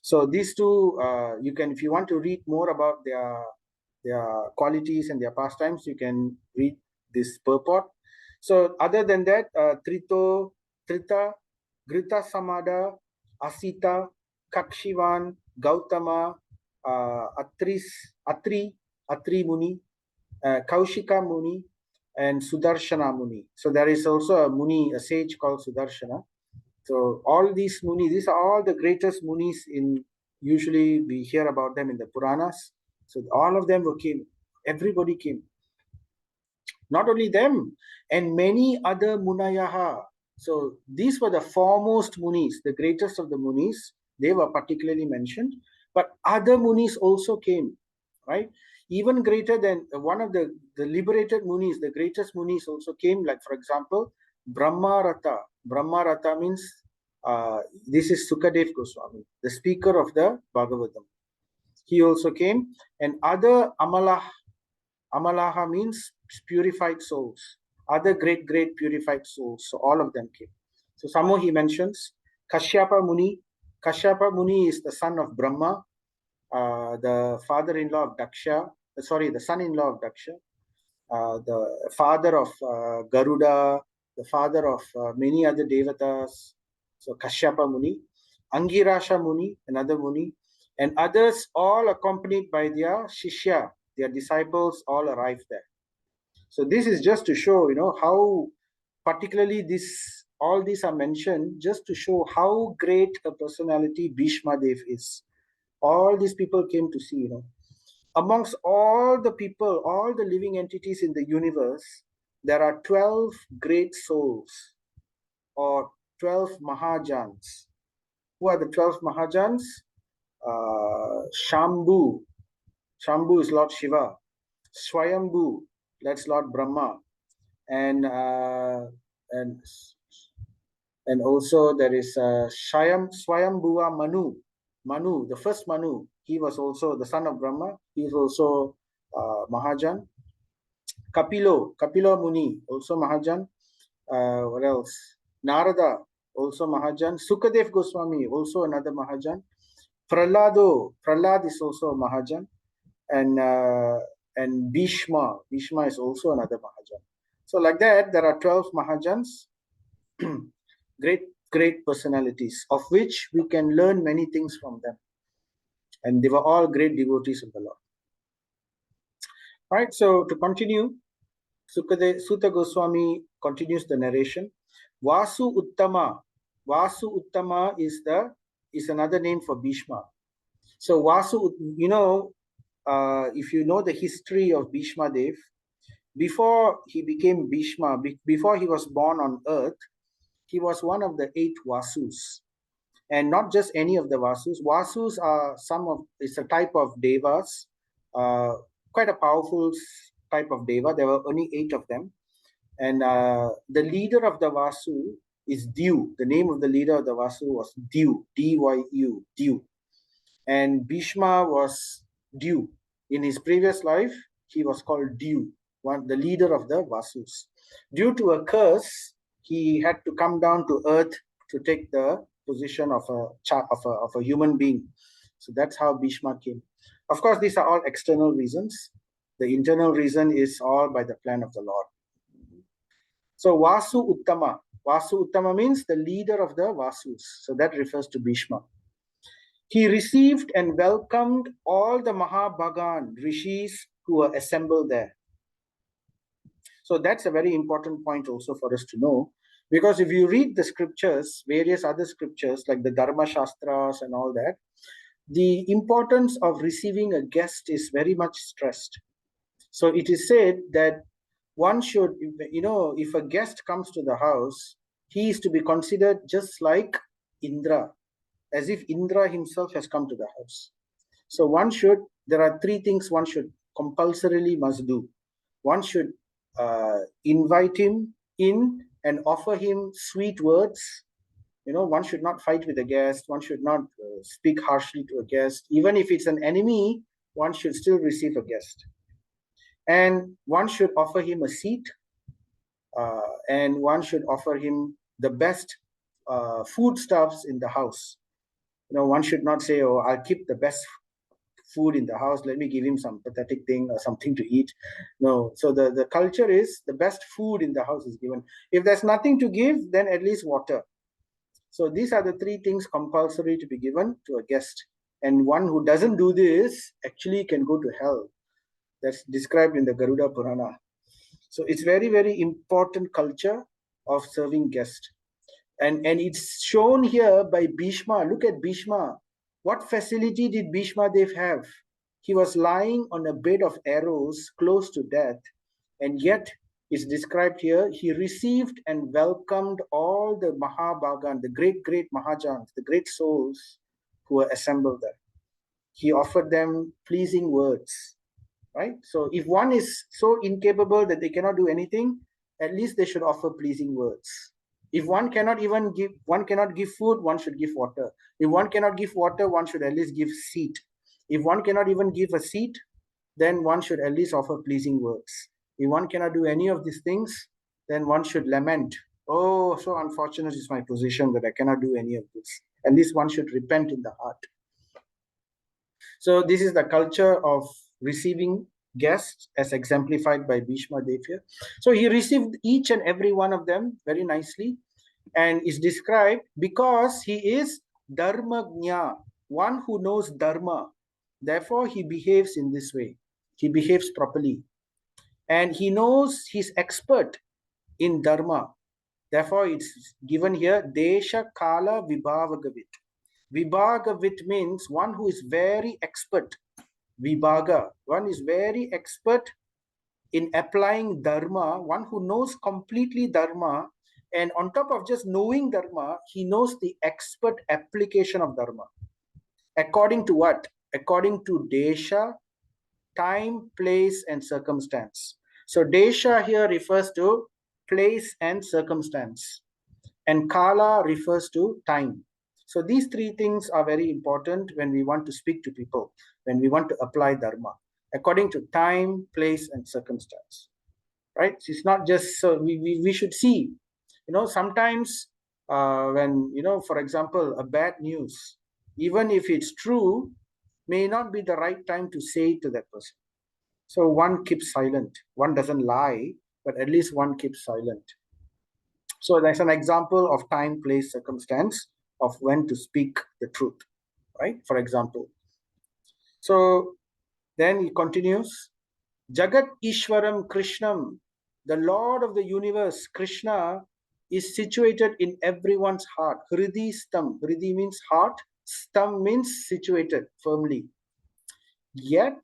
So these 2, you can, if you want to read more about their qualities and their pastimes, you can read this purport. So other than that, Trita, Grita Samada, Asita, Kakshivan, Gautama, Atri Muni, Kaushika Muni, and Sudarshana Muni. So there is also a Muni, a sage called Sudarshana. So all these Munis, these are all the greatest Munis in, usually we hear about them in the Puranas. So all of them came, everybody came. Not only them, and many other Munayaha. So these were the foremost Munis, the greatest of the Munis. They were particularly mentioned, but other Munis also came, right? Even greater than one of the liberated Munis, the greatest Munis also came, like for example, Brahmarata. Brahmarata means, this is Sukadev Goswami, the speaker of the Bhagavatam. He also came, and other Amalaha means purified souls, other great purified souls. So all of them came. So some more he mentions Kashyapa Muni. Kashyapa Muni is the son of Brahma, the father-in-law of Daksha, the son-in-law of Daksha, the father of Garuda, the father of many other devatas. So Kashyapa Muni, Angirasha Muni, another Muni, and others all accompanied by their Shishya, their disciples all arrived there. So this is just to show, how particularly all these are mentioned just to show how great a personality Bhishma Dev is. All these people came to see, amongst all the people, all the living entities in the universe, there are 12 great souls or 12 Mahajans. Who are the 12 Mahajans? Shambhu. Shambhu is Lord Shiva. Swayambhu, that's Lord Brahma. And also there is Swayambhuva Manu. Manu, the first Manu, he was also the son of Brahma. He is also Mahajan. Kapilo Muni, also Mahajan. What else? Narada, also Mahajan. Sukadev Goswami, also another Mahajan. Prahlad is also a Mahajan. And Bhishma is also another Mahajan. So like that, there are 12 Mahajans, great personalities, of which we can learn many things from them. And they were all great devotees of the Lord. Right, so to continue, Sutta Goswami continues the narration. Vasu Uttama. Vasu Uttama is another name for Bhishma. So Vasu, if you know the history of Bhishma Dev, before he became Bhishma, before he was born on earth, he was one of the 8 Vasus. And not just any of the Vasus. Vasus are it's a type of devas, uh, quite a powerful type of deva. There were only 8 of them. And the leader of the Vasu is Dyu. The name of the leader of the Vasu was Dyu, D-Y-U, Dyu. And Bhishma was Dyu. In his previous life, he was called Dyu, the leader of the Vasus. Due to a curse, he had to come down to earth to take the position of a human being. So that's how Bhishma came. Of course, these are all external reasons. The internal reason is all by the plan of the Lord. So Vasu Uttama. Vasu Uttama means the leader of the Vasus. So that refers to Bhishma. He received and welcomed all the Mahabhagan rishis who were assembled there. So that's a very important point also for us to know, because if you read the scriptures, various other scriptures like the Dharma Shastras and all that, the importance of receiving a guest is very much stressed. So it is said that one should, if a guest comes to the house, he is to be considered just like Indra, as if Indra himself has come to the house. So there are 3 things one should compulsorily must do. One should invite him in and offer him sweet words. One should not fight with a guest. One should not speak harshly to a guest. Even if it's an enemy, one should still receive a guest. And one should offer him a seat, and one should offer him the best foodstuffs in the house. One should not say, "Oh, I'll keep the best food in the house. Let me give him some pathetic thing or something to eat." No. So the culture is the best food in the house is given. If there's nothing to give, then at least water. So these are the 3 things compulsory to be given to a guest. And one who doesn't do this actually can go to hell. That's described in the Garuda Purana. So it's very, very important culture of serving guests. And it's shown here by Bhishma. Look at Bhishma. What facility did Bhishma Dev have? He was lying on a bed of arrows close to death, and yet it's described here, he received and welcomed all the Mahabhagan, the great Mahajans, the great souls who were assembled there. He offered them pleasing words, right? So if one is so incapable that they cannot do anything, at least they should offer pleasing words. If one cannot give food, one should give water. If one cannot give water, one should at least give seat. If one cannot even give a seat, then one should at least offer pleasing words. If one cannot do any of these things, then one should lament. Oh, so unfortunate is my position that I cannot do any of this. At least one should repent in the heart. So this is the culture of receiving guests as exemplified by Bhishma Dev here. So he received each and every one of them very nicely, and is described because he is Dharmagnya, one who knows Dharma. Therefore, he behaves in this way. He behaves properly. And he knows he's expert in Dharma. Therefore, it's given here, Desha Kala Vibhavagavit. Vibhagavit means one who is very expert. Vibhaga, one is very expert in applying Dharma, one who knows completely Dharma, and on top of just knowing Dharma, he knows the expert application of Dharma. According to what? According to Desha, time, place, and circumstance. So Desha here refers to place and circumstance, and Kala refers to time. So these 3 things are very important when we want to speak to people, when we want to apply Dharma, according to time, place, and circumstance. Right? It's not just, so we should see, sometimes when, for example, a bad news, even if it's true, may not be the right time to say it to that person. So one keeps silent. One doesn't lie, but at least one keeps silent. So that's an example of time, place, circumstance of when to speak the truth, right? For example. So then he continues. Jagat Ishwaram Krishnam, the Lord of the universe, Krishna, is situated in everyone's heart. Hridi Stam. Hridi means heart. Stam means situated firmly. Yet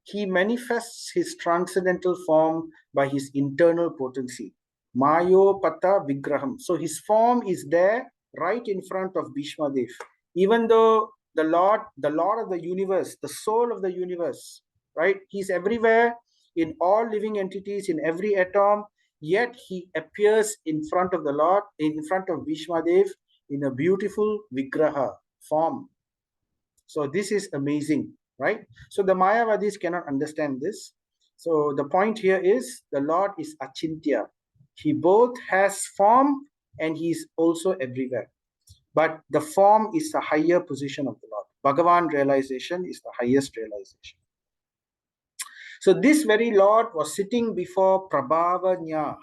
he manifests his transcendental form by his internal potency. Mayopata Vigraham. So his form is there right in front of Bhishma Dev. Even though the Lord of the universe, the soul of the universe, right? He's everywhere in all living entities, in every atom, yet he appears in front of the Lord, in front of Bhishma Dev in a beautiful Vigraha form. So this is amazing, right? So the Mayavadis cannot understand this. So the point here is the Lord is Achintya. He both has form and he is also everywhere. But the form is the higher position of the Lord. Bhagavan realization is the highest realization. So this very Lord was sitting before Prabhavanya.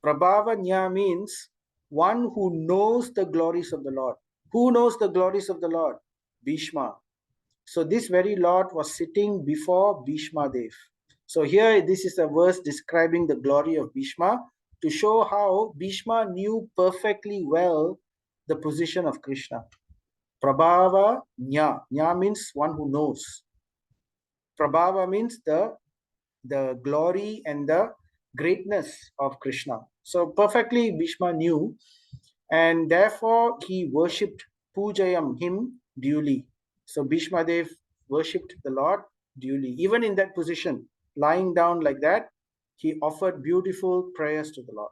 Prabhavanya means one who knows the glories of the Lord. Who knows the glories of the Lord? Bhishma. So this very Lord was sitting before Bhishma Dev. So here this is a verse describing the glory of Bhishma to show how Bhishma knew perfectly well the position of Krishna. Prabhava Nya. Nya means one who knows. Prabhava means the glory and the greatness of Krishna. So perfectly Bhishma knew, and therefore he worshipped Pujayam, him duly. So Bhishma Dev worshipped the Lord duly. Even in that position, lying down like that, he offered beautiful prayers to the Lord.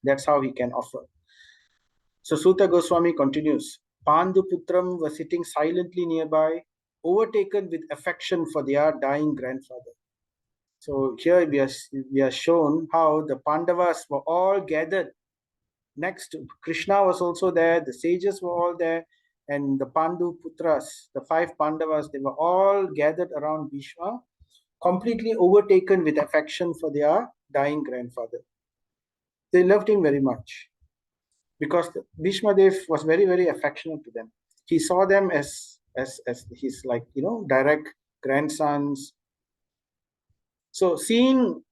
That's how he can offer. So Suta Goswami continues, Pandu Putram was sitting silently nearby, overtaken with affection for their dying grandfather. So here we are shown how the Pandavas were all gathered next. Krishna was also there, the sages were all there, and the Pandu Putras, the 5 Pandavas, they were all gathered around Bhishma, completely overtaken with affection for their dying grandfather. They loved him very much because Bhishma Dev was very, very affectionate to them. He saw them as his, like, direct grandsons. So seeing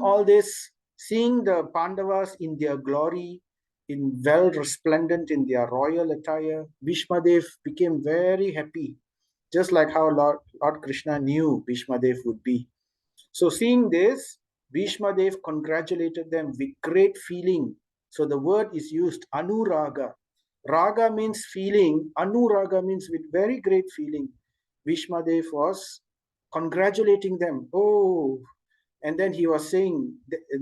all this, seeing the Pandavas in their glory, in well resplendent in their royal attire, Bhishmadev became very happy, just like how Lord Krishna knew Bhishmadev would be. So seeing this, Bhishmadev congratulated them with great feeling. So the word is used, anuraga. Raga means feeling, anuraga means with very great feeling. Bhishmadev was congratulating them. Oh, and then he was saying,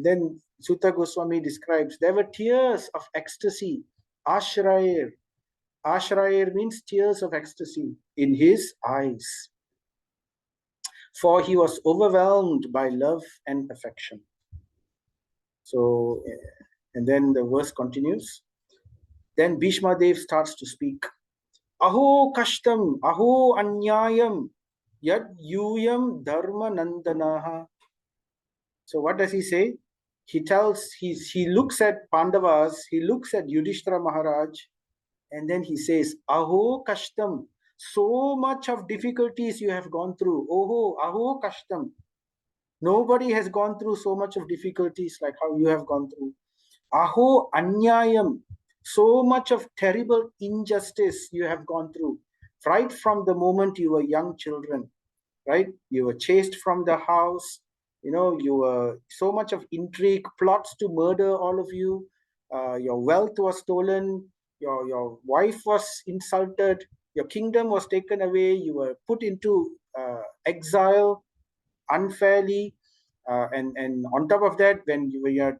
then Sutta Goswami describes, there were tears of ecstasy. Ashrayir. Ashrayir means tears of ecstasy in his eyes. For he was overwhelmed by love and affection. So, and then the verse continues. Then Bhishma Dev starts to speak. Aho kashtam, aho anyayam, yad yuyam dharma nandanaha. So what does he say? He looks at Pandavas, he looks at Yudhishthira Maharaj, and then he says, Aho kashtam, so much of difficulties you have gone through. Aho kashtam. Nobody has gone through so much of difficulties like how you have gone through. Aho anyayam, so much of terrible injustice you have gone through. Right from the moment you were young children, right? You were chased from the house. You were so much of intrigue, plots to murder all of you. Your wealth was stolen. Your wife was insulted. Your kingdom was taken away. You were put into exile unfairly. And on top of that, when your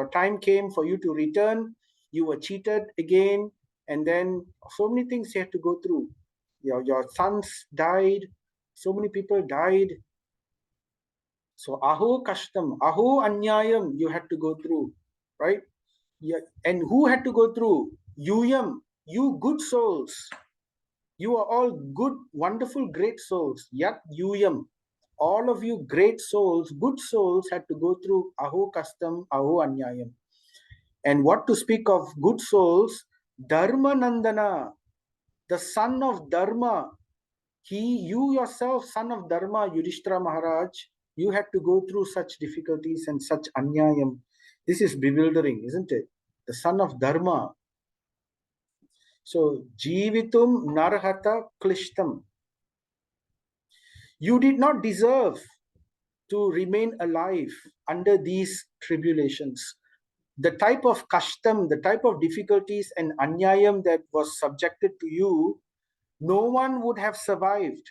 time came for you to return, you were cheated again. And then so many things you had to go through. Your sons died. So many people died. So aho kashtam, aho anyayam you had to go through, right? Yeah. And who had to go through? Yuyam, you good souls. You are all good, wonderful, great souls. Yat yuyam. All of you great souls, good souls had to go through aho kastam, aho anyayam. And what to speak of good souls? Dharma Nandana, the son of Dharma, You yourself, son of Dharma, Yudhishthira Maharaj, you had to go through such difficulties and such anyayam. This is bewildering, isn't it? The son of Dharma. So, Jivitum Narhata Klishtam. You did not deserve to remain alive under these tribulations. The type of kashtam, the type of difficulties and anyayam that was subjected to you, no one would have survived.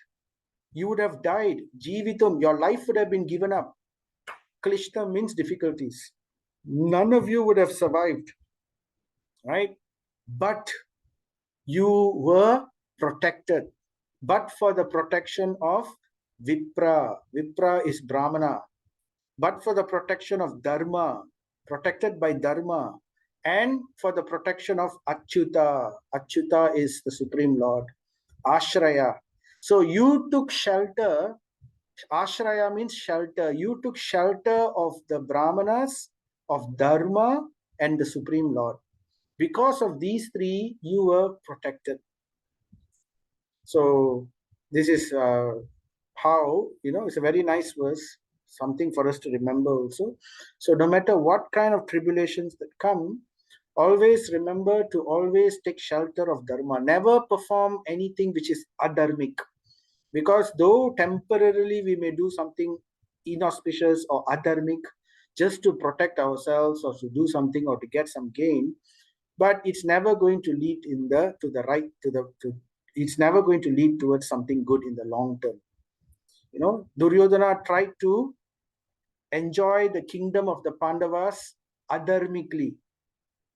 You would have died. Jivitum, your life would have been given up. Klishtam means difficulties. None of you would have survived, right? But you were protected. But for the protection of Vipra. Vipra is Brahmana. But for the protection of Dharma, protected by Dharma, and for the protection of Achyuta. Achyuta is the Supreme Lord. Ashraya. So you took shelter. Ashraya means shelter. You took shelter of the Brahmanas, of Dharma, and the Supreme Lord. Because of these three, you were protected. So this is how, it's a very nice verse, something for us to remember also. So no matter what kind of tribulations that come, always remember to always take shelter of Dharma. Never perform anything which is adharmic. Because though temporarily we may do something inauspicious or adharmic just to protect ourselves or to do something or to get some gain, but it's never going to lead it's never going to lead towards something good in the long term. Duryodhana tried to enjoy the kingdom of the Pandavas adharmically.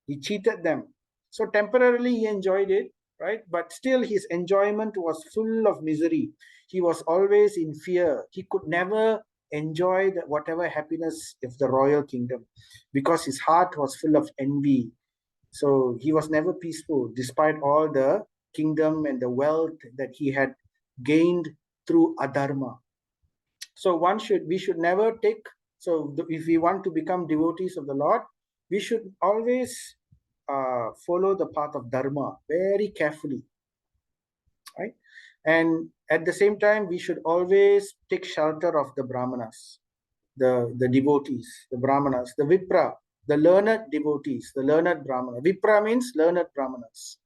He cheated them. So temporarily he enjoyed it, right? But still his enjoyment was full of misery. He was always in fear. He could never enjoy whatever happiness of the royal kingdom because his heart was full of envy. So he was never peaceful despite all the kingdom and the wealth that he had gained through adharma. So we should never take, so if we want to become devotees of the Lord, we should always follow the path of dharma very carefully, right? And at the same time, we should always take shelter of the brahmanas, the devotees, the brahmanas, the vipra, the learned devotees, the learned brahmana. Vipra means learned brahmanas.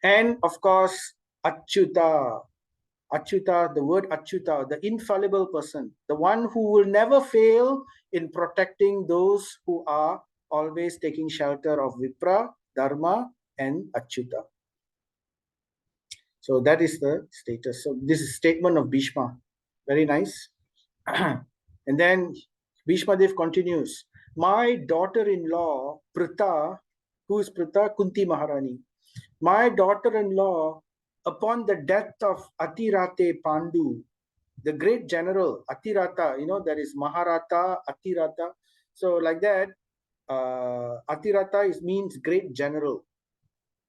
And of course, Achyuta. Achyuta, the word Achyuta, the infallible person, the one who will never fail in protecting those who are always taking shelter of Vipra, Dharma, and Achyuta. So that is the status. So this is statement of Bhishma. Very nice. And then Bhishma Dev continues. My daughter-in-law, Pritha, who is Pritha? Kunti Maharani. My daughter-in-law, upon the death of Atirate Pandu, the great general, Atirata, there is Maharata, Atirata. So like that, Atirata means great general.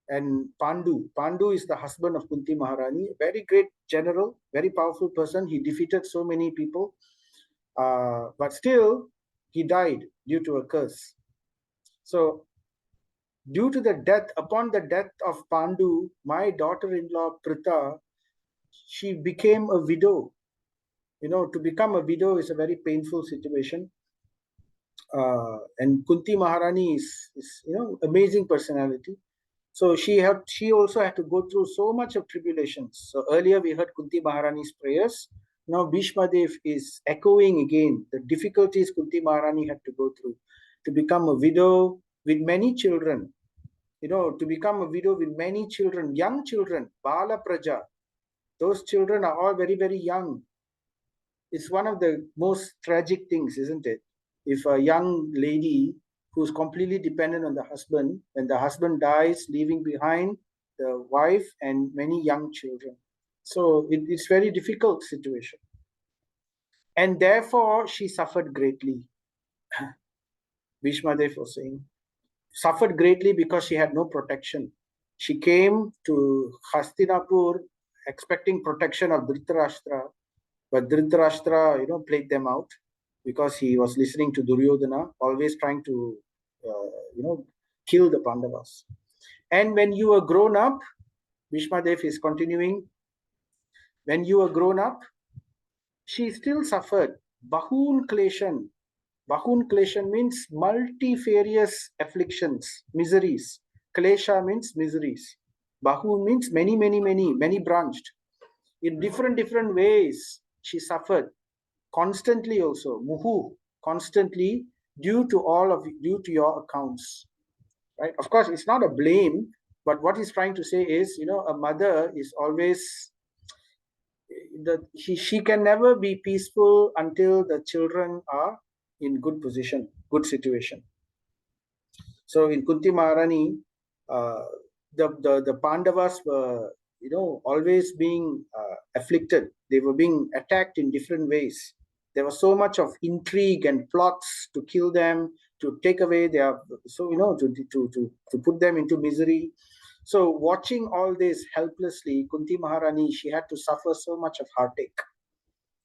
And Pandu is the husband of Kunti Maharani, very great general, very powerful person. He defeated so many people. But still, he died due to a curse. So, upon the death of Pandu, my daughter-in-law Pritha, she became a widow. To become a widow is a very painful situation. And Kunti Maharani is amazing personality. So she also had to go through so much of tribulations. So earlier we heard Kunti Maharani's prayers. Now Bhishma Dev is echoing again the difficulties Kunti Maharani had to go through to become a widow with many children. To become a widow with many children, young children, Bala Praja. Those children are all very, very young. It's one of the most tragic things, isn't it? If a young lady who's completely dependent on the husband, when the husband dies, leaving behind the wife and many young children. So it's very difficult situation. And therefore, she suffered greatly. Bhishma Dev was saying, suffered greatly because she had no protection. She came to Hastinapur expecting protection of Dhritarashtra, but Dhritarashtra, played them out because he was listening to Duryodhana, always trying to, kill the Pandavas. And when you are grown up, Bhishma Dev is continuing, When you were grown up, she still suffered. Bahun kleshan. Bahun kleshan means multifarious afflictions, miseries. Klesha means miseries. Bahun means many, many, many, many branched. In different ways, she suffered constantly also. Muhu, constantly, due to your accounts. Right? Of course, it's not a blame, but what he's trying to say is, a mother is always she can never be peaceful until the children are in good position, good situation. So in Kunti Maharani, uh, the Pandavas were always being afflicted. They were being attacked in different ways. There was so much of intrigue and plots to kill them, to take away their, so to put them into misery. So watching all this helplessly, Kunti Maharani, she had to suffer so much of heartache.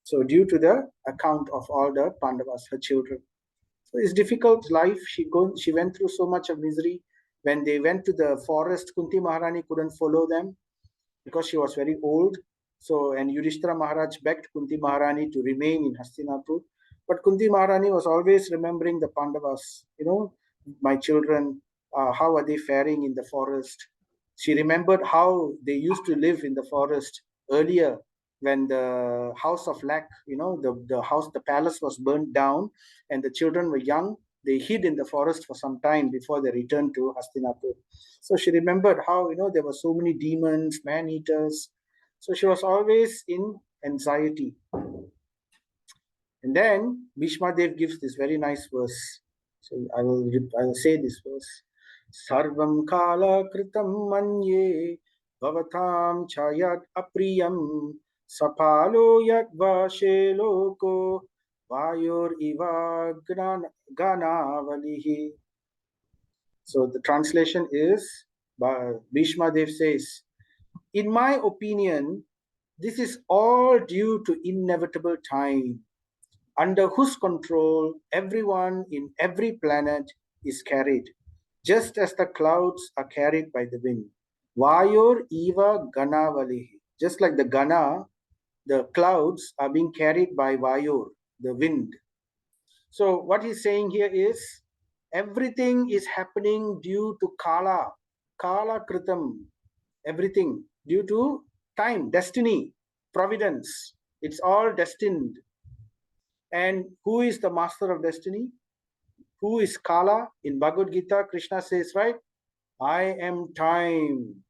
So due to the account of all the Pandavas, her children. So it's difficult life. She went through so much of misery. When they went to the forest, Kunti Maharani couldn't follow them because she was very old. So, and Yudhishthira Maharaj begged Kunti Maharani to remain in Hastinapur. But Kunti Maharani was always remembering the Pandavas, my children, how are they faring in the forest? She remembered how they used to live in the forest earlier when the house of lack, the palace was burnt down and the children were young. They hid in the forest for some time before they returned to Hastinapur. So she remembered how, there were so many demons, man-eaters. So she was always in anxiety. And then Bhishma Dev gives this very nice verse. So I will say this verse. Sarvam kala kritam manye bhavatam chayat apriyam sapalo yat vashe loko vayor iva ganavalihi. So the translation is, Bhishma Dev says, in my opinion, this is all due to inevitable time, under whose control everyone in every planet is carried, just as the clouds are carried by the wind. Vayor eva ganavalihi. Just like the gana, the clouds are being carried by vayor, the wind. So what he's saying here is, everything is happening due to kala kritam, everything due to time, destiny, providence. It's all destined. And who is the master of destiny? Who is Kala? In Bhagavad Gita, Krishna says, right? I am time.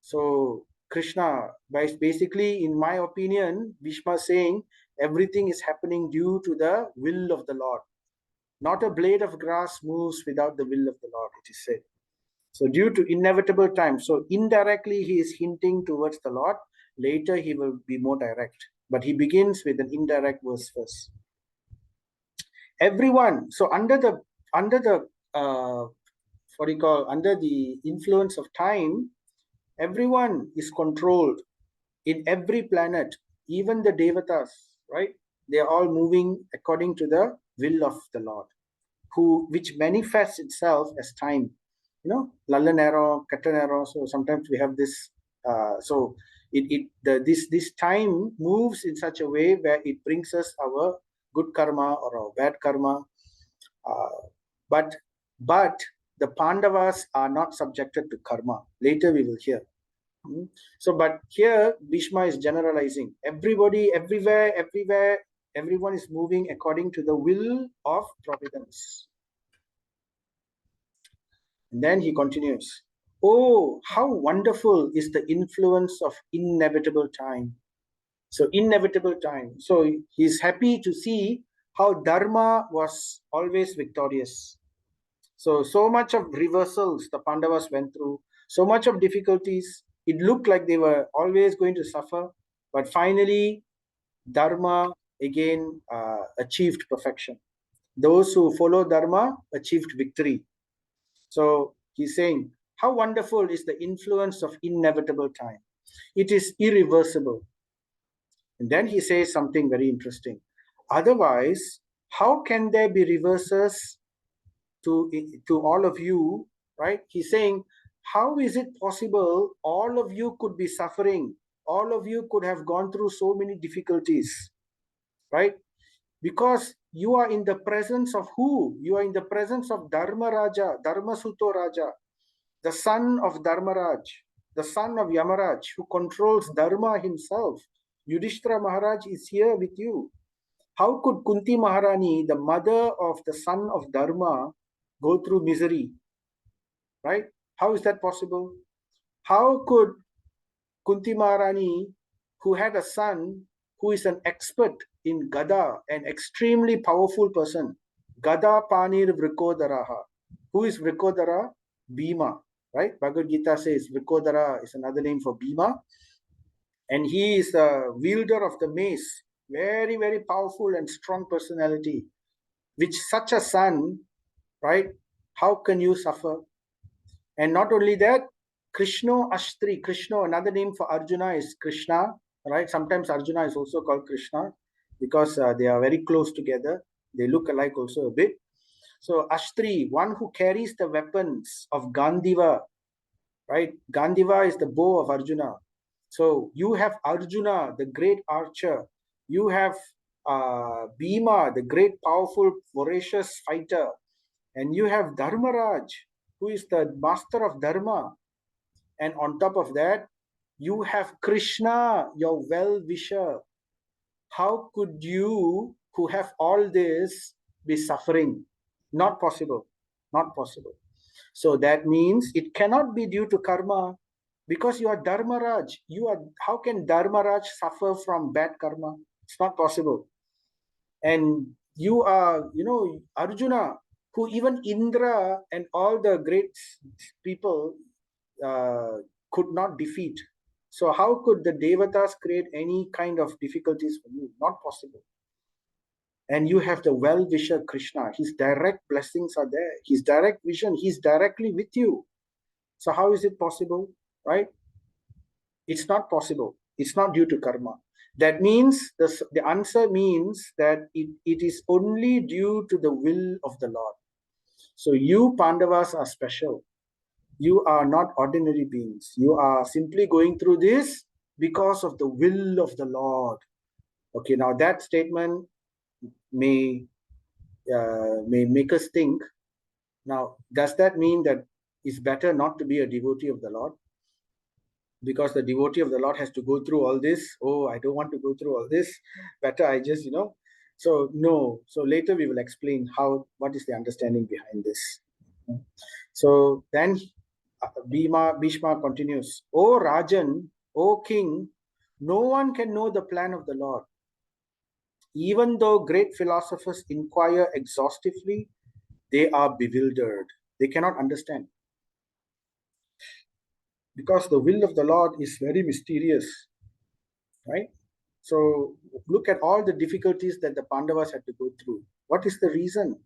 So Krishna, basically, in my opinion, Bhishma saying everything is happening due to the will of the Lord. Not a blade of grass moves without the will of the Lord, it is said. So due to inevitable time. So indirectly, he is hinting towards the Lord. Later, he will be more direct. But he begins with an indirect verse first. Everyone, so under the what do you call, under the influence of time, everyone is controlled in every planet, even the devatas, right? They are all moving according to the will of the Lord, which manifests itself as time, lalla nero, ketta nero. So sometimes we have this, so this time moves in such a way where it brings us our good karma or our bad karma. But the Pandavas are not subjected to karma. Later we will hear. So, but here Bhishma is generalizing. Everybody, everywhere, everyone is moving according to the will of providence. And then he continues. Oh, how wonderful is the influence of inevitable time. So inevitable time. So he's happy to see how Dharma was always victorious. So much of reversals the Pandavas went through, so much of difficulties. It looked like they were always going to suffer, but finally, Dharma again achieved perfection. Those who follow Dharma achieved victory. So he's saying, how wonderful is the influence of inevitable time. It is irreversible. And then he says something very interesting. Otherwise, how can there be reverses to all of you, right? He's saying, how is it possible all of you could be suffering? all of you could have gone through so many difficulties, right? Because you are in the presence of who? You are in the presence of Dharma Raja, Dharma Suto Raja, the son of Dharmaraj, the son of Yamaraj, who controls Dharma himself. Yudhishthira Maharaj is here with you. How could Kunti Maharani, the mother of the son of Dharma, go through misery? Right? How is that possible? How could Kunti Maharani, who had a son who is an expert in Gada, an extremely powerful person, Gada Panir Vrikodaraha. Who is Vrikodara? Bhima. Right? Bhagavad Gita says Vrikodara is another name for Bhima. And he is a wielder of the mace. Very, very powerful and strong personality. Which such a son, right? How can you suffer? And not only that, Krishna Ashtri, Krishna, another name for Arjuna is Krishna, right? Sometimes Arjuna is also called Krishna because they are very close together. They look alike also a bit. So Ashtri, one who carries the weapons of Gandiva, right? Gandiva is the bow of Arjuna. So you have Arjuna, the great archer. You have Bhima, the great, powerful, voracious fighter. And you have Dharmaraj, who is the master of Dharma. And on top of that, you have Krishna, your well-wisher. How could you, who have all this, be suffering? Not possible. Not possible. So that means it cannot be due to karma because you are Dharmaraj. How can Dharmaraj suffer from bad karma? It's not possible. And you are, Arjuna, who even Indra and all the great people could not defeat. So how could the Devatas create any kind of difficulties for you? Not possible. And you have the well-wisher Krishna. His direct blessings are there. His direct vision, he's directly with you. So how is it possible, right? It's not possible. It's not due to karma. That means, the answer means that it is only due to the will of the Lord. So you Pandavas are special. You are not ordinary beings. You are simply going through this because of the will of the Lord. Okay, now that statement may make us think. Now, does that mean that it's better not to be a devotee of the Lord? Because the devotee of the Lord has to go through all this. Oh, I don't want to go through all this. Better I just, So no. So later we will explain what is the understanding behind this. So then Bhishma continues, O Rajan, O King, no one can know the plan of the Lord. Even though great philosophers inquire exhaustively, they are bewildered. They cannot understand. Because the will of the Lord is very mysterious, right? So look at all the difficulties that the Pandavas had to go through. What is the reason?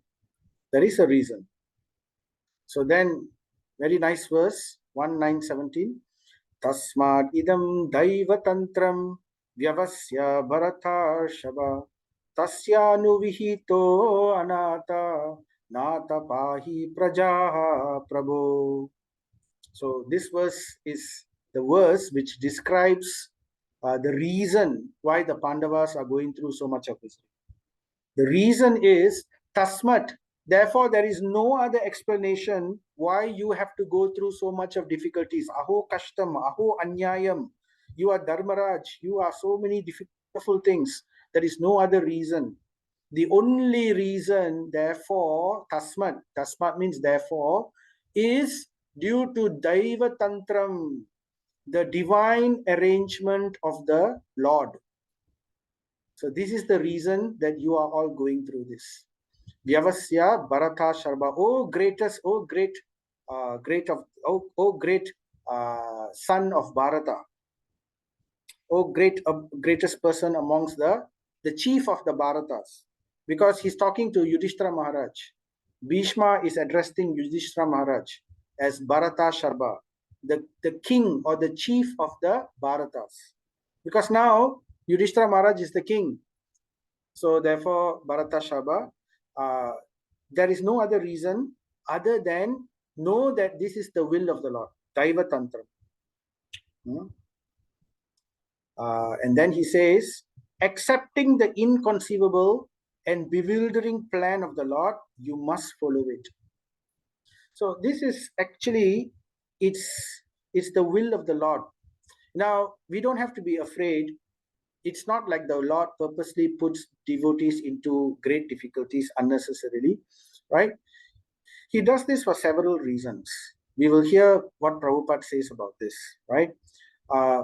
There is a reason. So then, very nice verse, 1917. Tasmad idam daiva tantram vyavasya bharata shava tasya vihito anata nata pahi prajaha prabho. So this verse is the verse which describes the reason why the Pandavas are going through so much of this. The reason is Tasmat. Therefore, there is no other explanation why you have to go through so much of difficulties. Aho kashtam, aho anyayam. You are Dharmaraj. You are so many difficult things. There is no other reason. The only reason, therefore, tasmat means therefore, is due to Daiva Tantram, the divine arrangement of the Lord. So this is the reason that you are all going through this. Vyavasya Bharata Sharma. Oh greatest, oh great, great son of Bharata. Oh greatest person amongst the chief of the Bharatas. Because he's talking to Yudhishthira Maharaj. Bhishma is addressing Yudhishthira Maharaj as Bharata Sharma, the king or the chief of the Bharatas. Because now Yudhishthira Maharaj is the king. So therefore, Bharata Sharma, there is no other reason other than know that this is the will of the Lord. Daiva Tantra. And then he says, accepting the inconceivable and bewildering plan of the Lord, you must follow it. So this is actually, it's the will of the Lord. Now, we don't have to be afraid. It's not like the Lord purposely puts devotees into great difficulties unnecessarily, right? He does this for several reasons. We will hear what Prabhupada says about this, right?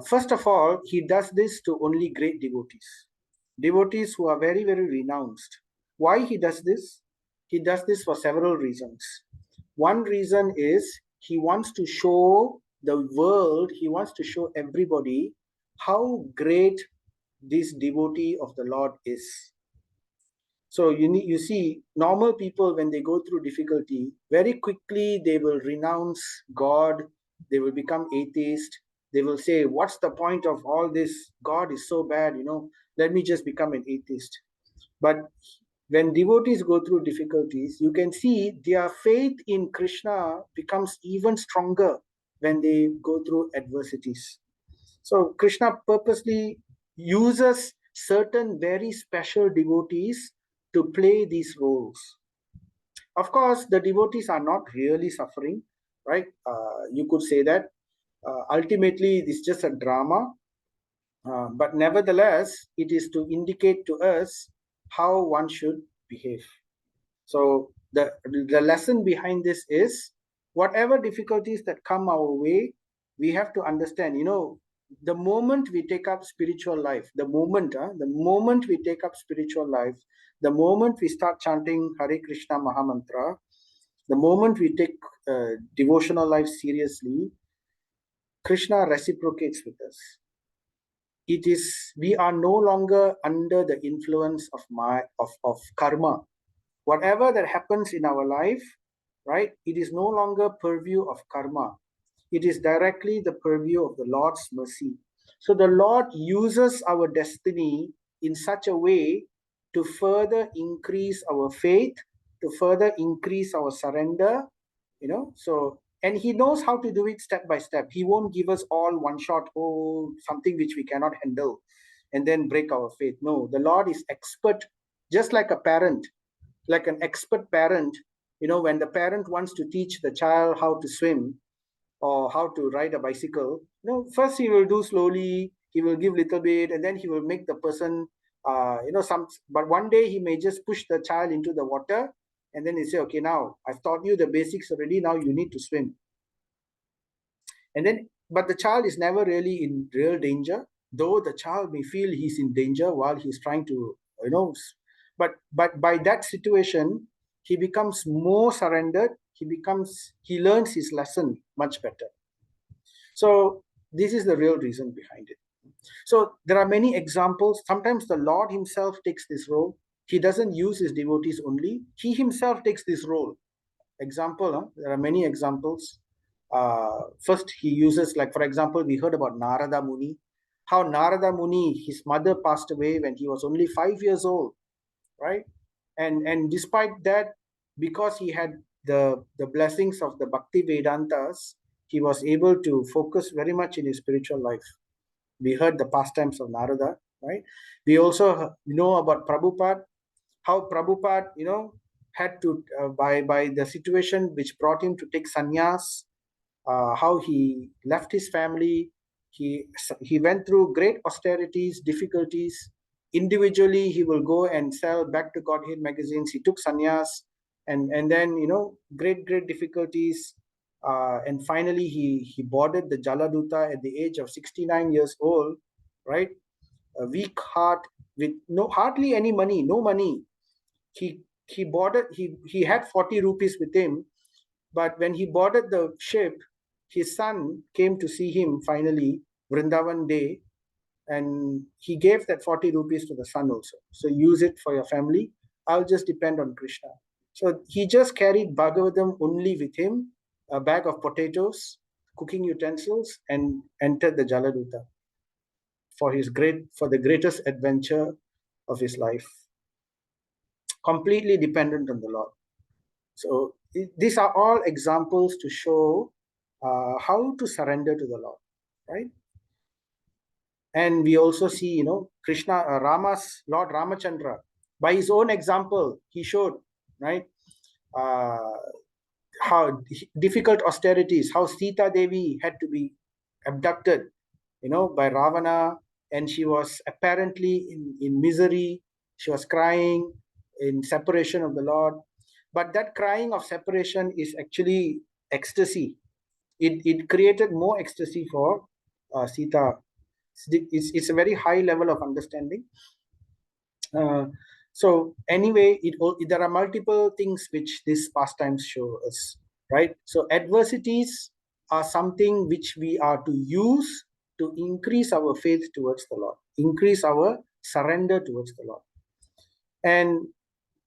First of all, he does this to only great devotees who are very, very renounced. Why he does this? He does this for several reasons. One reason is he wants to show the world, he wants to show everybody how great this devotee of the Lord is. So you see, normal people, when they go through difficulty, very quickly they will renounce God, they will become atheist, they will say, what's the point of all this? God is so bad, let me just become an atheist. But when devotees go through difficulties, you can see their faith in Krishna becomes even stronger when they go through adversities. So Krishna purposely uses certain very special devotees to play these roles. Of course, the devotees are not really suffering, right? You could say that. Ultimately, it's just a drama, but nevertheless, it is to indicate to us how one should behave. So the lesson behind this is, whatever difficulties that come our way, we have to understand, the moment we take up spiritual life, the moment we take up spiritual life, the moment we start chanting Hare Krishna Mahamantra, the moment we take devotional life seriously, Krishna reciprocates with us. It is, we are no longer under the influence of karma. Whatever that happens in our life, right, it is no longer purview of karma. It is directly the purview of the Lord's mercy. So the Lord uses our destiny in such a way to further increase our faith, to further increase our surrender, so, and he knows how to do it step by step. He won't give us all one shot, something which we cannot handle, and then break our faith. No, the Lord is expert, just like a parent, like an expert parent. When the parent wants to teach the child how to swim or how to ride a bicycle, first he will do slowly, he will give little bit, and then he will make the person, but one day he may just push the child into the water, and then he say, okay, now I've taught you the basics already, now you need to swim. And then, but the child is never really in real danger, though the child may feel he's in danger while he's trying to, but by that situation, he becomes more surrendered, he learns his lesson much better. So this is the real reason behind it. So there are many examples. Sometimes the Lord himself takes this role. He doesn't use his devotees only, he himself takes this role. Example, there are many examples. First, he uses, like, for example, we heard about Narada Muni, how Narada Muni, his mother passed away when he was only 5 years old, right? And despite that, because he had the blessings of the Bhakti Vedantas, he was able to focus very much in his spiritual life. We heard the pastimes of Narada, right? We also know about Prabhupada, how Prabhupada, had to, by the situation which brought him to take sannyas, how he left his family. He went through great austerities, difficulties. Individually, he will go and sell Back to Godhead magazines. He took sannyas, and then, great difficulties. And finally, he boarded the Jaladuta at the age of 69 years old, right? A weak heart with hardly any money, no money. He boarded. He had 40 rupees with him, but when he boarded the ship, his son came to see him finally, Vrindavan Day, and he gave that 40 rupees to the son also. So use it for your family. I'll just depend on Krishna. So he just carried Bhagavatam only with him, a bag of potatoes, cooking utensils, and entered the Jaladuta for the greatest adventure of his life. Completely dependent on the Lord. So these are all examples to show how to surrender to the Lord, right? And we also see, Krishna, Lord Ramachandra, by his own example, he showed, right, how difficult austerities, how Sita Devi had to be abducted, by Ravana, and she was apparently in misery. She was crying in separation of the Lord. But that crying of separation is actually ecstasy. It created more ecstasy for Sita. It's a very high level of understanding. So anyway, there are multiple things which these pastimes show us, right? So adversities are something which we are to use to increase our faith towards the Lord, increase our surrender towards the Lord. And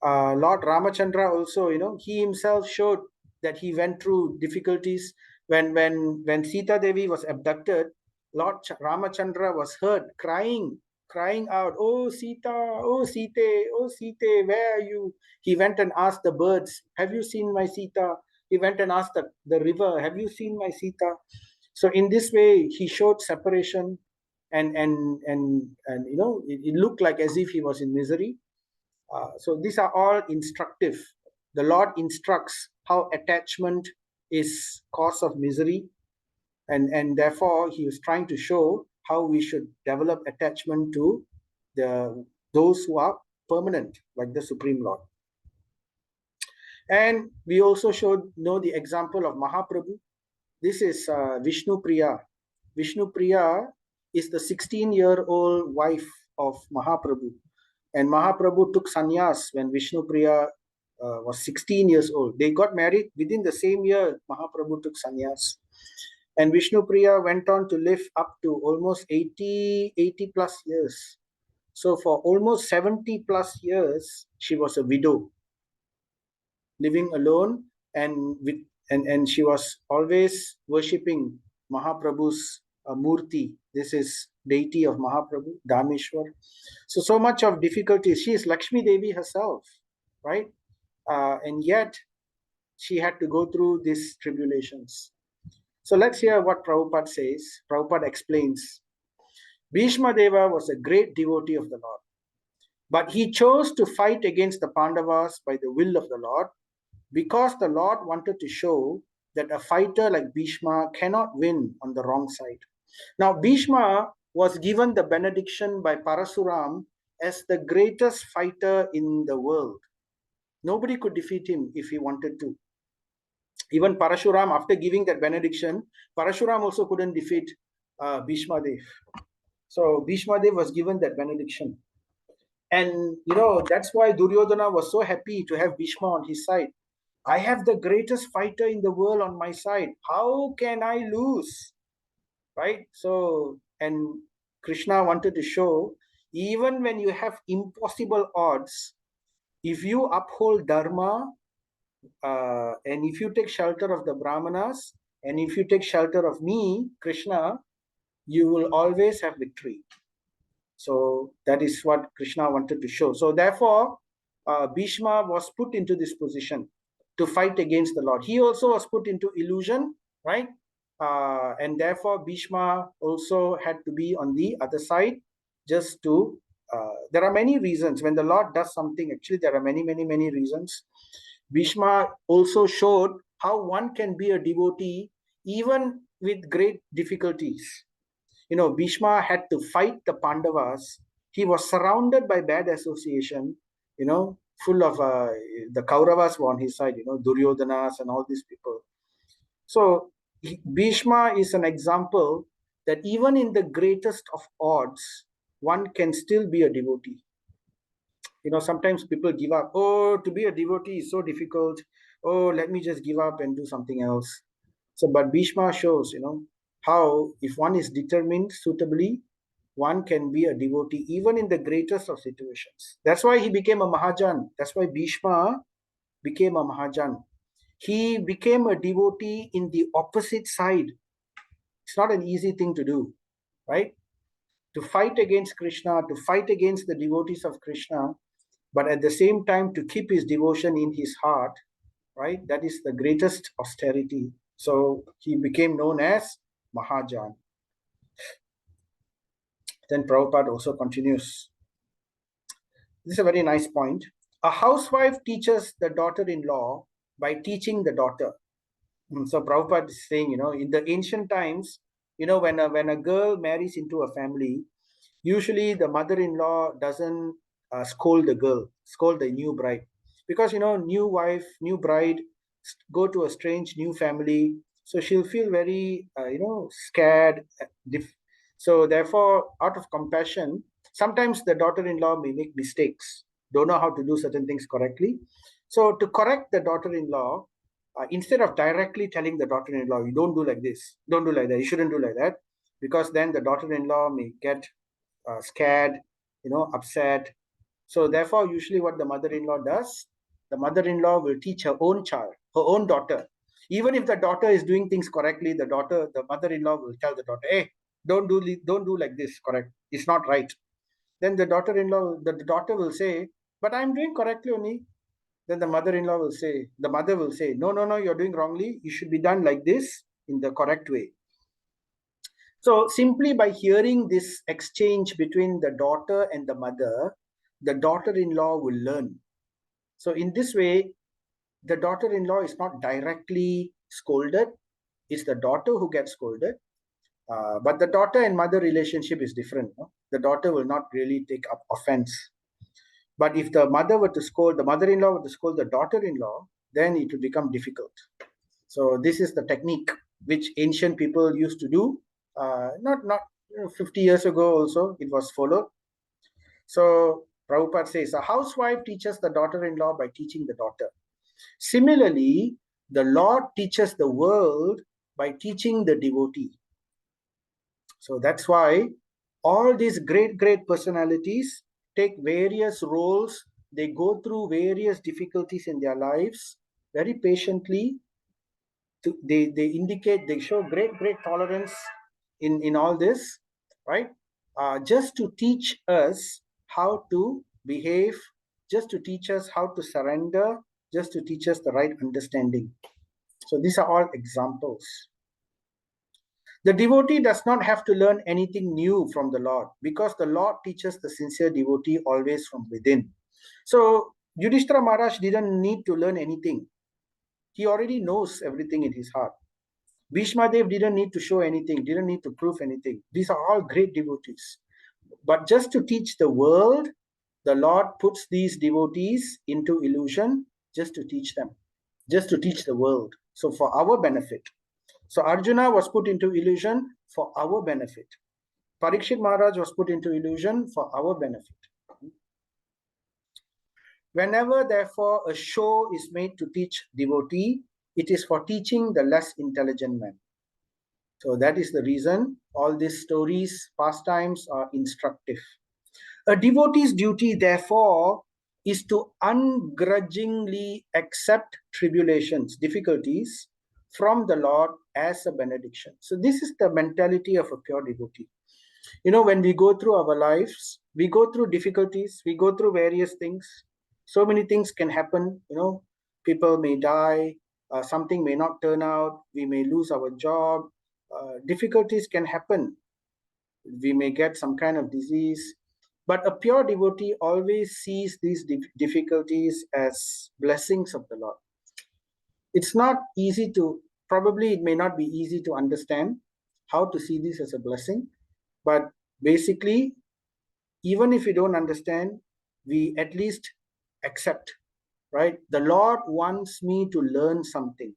Lord Ramachandra also, he himself showed that he went through difficulties when Sita Devi was abducted. Lord Ramachandra was heard crying out, "Oh Sita, oh Sita, oh Sita, where are you?" He went and asked the birds, "Have you seen my Sita?" He went and asked the river, "Have you seen my Sita?" So in this way, he showed separation, and it looked like as if he was in misery. So these are all instructive. The Lord instructs how attachment is cause of misery, and therefore he was trying to show how we should develop attachment to those who are permanent, like the Supreme Lord. And we also showed the example of Mahaprabhu. This is Vishnu Priya. Vishnu Priya is the 16-year-old wife of Mahaprabhu. And Mahaprabhu took sannyas when Vishnu Priya was 16 years old. They got married within the same year. Mahaprabhu took sannyas. And Vishnu Priya went on to live up to almost 80 plus years. So for almost 70 plus years, she was a widow, living alone, and she was always worshipping Mahaprabhu's Murti. This is deity of Mahaprabhu, Dhameshwar. So much of difficulties. She is Lakshmi Devi herself, right? And yet she had to go through these tribulations. So let's hear what Prabhupada says. Prabhupada explains. Bhishma Deva was a great devotee of the Lord, but he chose to fight against the Pandavas by the will of the Lord, because the Lord wanted to show that a fighter like Bhishma cannot win on the wrong side. Now, Bhishma was given the benediction by Parasuram as the greatest fighter in the world. Nobody could defeat him if he wanted to. Even Parashuram, after giving that benediction, Parashuram also couldn't defeat Bhishma Dev. So Bhishma Dev was given that benediction. And, that's why Duryodhana was so happy to have Bhishma on his side. I have the greatest fighter in the world on my side. How can I lose? Right? So, and Krishna wanted to show, even when you have impossible odds, if you uphold Dharma, and if you take shelter of the Brahmanas, and if you take shelter of me, Krishna, you will always have victory. So that is what Krishna wanted to show. So therefore, Bhishma was put into this position to fight against the Lord. He also was put into illusion, right? And therefore, Bhishma also had to be on the other side, just to. There are many reasons when the Lord does something. Actually, there are many, many, many reasons. Bhishma also showed how one can be a devotee even with great difficulties. Bhishma had to fight the Pandavas. He was surrounded by bad association, full of the Kauravas were on his side, Duryodhanas and all these people. So Bhishma is an example that even in the greatest of odds, one can still be a devotee. Sometimes people give up. Oh, to be a devotee is so difficult. Oh, let me just give up and do something else. So, but Bhishma shows, how if one is determined suitably, one can be a devotee even in the greatest of situations. That's why he became a Mahajan. That's why Bhishma became a Mahajan. He became a devotee in the opposite side. It's not an easy thing to do, right? To fight against Krishna, to fight against the devotees of Krishna, but at the same time to keep his devotion in his heart, right? That is the greatest austerity. So he became known as Mahajan. Then Prabhupada also continues. This is a very nice point. A housewife teaches the daughter-in-law by teaching the daughter. So Prabhupada is saying, in the ancient times, when a girl marries into a family, usually the mother-in-law doesn't scold the new bride, because new wife, new bride go to a strange new family, so she'll feel very scared. So therefore, out of compassion, sometimes the daughter-in-law may make mistakes, don't know how to do certain things correctly. So to correct the daughter-in-law, instead of directly telling the daughter-in-law, you don't do like this, don't do like that, you shouldn't do like that, because then the daughter-in-law may get scared, upset. So therefore, usually what the mother-in-law does, the mother-in-law will teach her own child, her own daughter. Even if the daughter is doing things correctly, the mother-in-law will tell the daughter, hey, don't do like this, correct? It's not right. Then the daughter will say, but I'm doing correctly only. Then the mother will say, no, no, no, you're doing wrongly. You should be done like this in the correct way. So simply by hearing this exchange between the daughter and the mother, the daughter-in-law will learn. So in this way, the daughter-in-law is not directly scolded. It's the daughter who gets scolded. But the daughter and mother relationship is different. The daughter will not really take up offense. But if the mother were to scold, the mother-in-law were to scold the daughter-in-law, then it will become difficult. So this is the technique which ancient people used to do. Not 50 years ago also it was followed. So Prabhupada says, a housewife teaches the daughter-in-law by teaching the daughter. Similarly, the Lord teaches the world by teaching the devotee. So that's why all these great personalities take various roles. They go through various difficulties in their lives very patiently. They indicate, they show great tolerance in all this, right? Just to teach us how to behave, just to teach us how to surrender, just to teach us the right understanding. So these are all examples. The devotee does not have to learn anything new from the Lord, because the Lord teaches the sincere devotee always from within. So Yudhishthira Maharaj didn't need to learn anything. He already knows everything in his heart. Bhishma Dev didn't need to show anything, didn't need to prove anything. These are all great devotees. But just to teach the world, the Lord puts these devotees into illusion just to teach them, just to teach the world. So for our benefit. So Arjuna was put into illusion for our benefit. Parikshit Maharaj was put into illusion for our benefit. Whenever, therefore, a show is made to teach devotee, it is for teaching the less intelligent man. So that is the reason all these stories, pastimes are instructive. A devotee's duty, therefore, is to ungrudgingly accept tribulations, difficulties from the Lord as a benediction. So this is the mentality of a pure devotee. When we go through our lives, we go through difficulties, we go through various things. So many things can happen. People may die, something may not turn out, we may lose our job. Difficulties can happen. We may get some kind of disease. But a pure devotee always sees these difficulties as blessings of the Lord. It's not easy to, probably it may not be easy to understand how to see this as a blessing. But basically, even if we don't understand, we at least accept, right? The Lord wants me to learn something.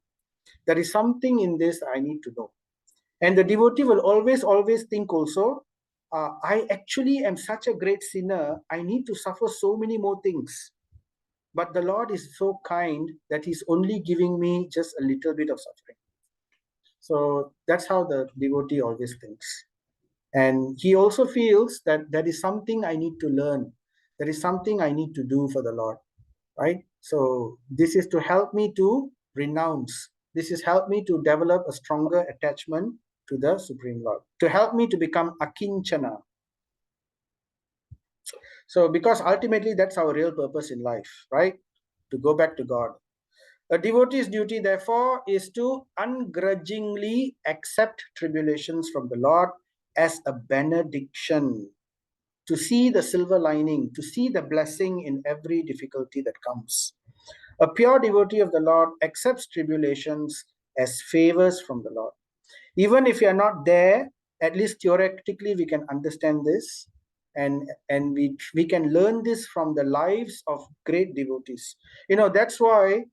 There is something in this I need to know. And the devotee will always think also, I actually am such a great sinner. I need to suffer so many more things. But the Lord is so kind that He's only giving me just a little bit of suffering. So that's how the devotee always thinks. And he also feels that there is something I need to learn. There is something I need to do for the Lord, right? So this is to help me to renounce. This is help me to develop a stronger attachment to the Supreme Lord, to help me to become akinchana. So because ultimately that's our real purpose in life, right? To go back to God. A devotee's duty, therefore, is to ungrudgingly accept tribulations from the Lord as a benediction. to see the silver lining, to see the blessing in every difficulty that comes. A pure devotee of the Lord accepts tribulations as favors from the Lord. Even if you are not there, at least theoretically we can understand this, and we can learn this from the lives of great devotees. That's why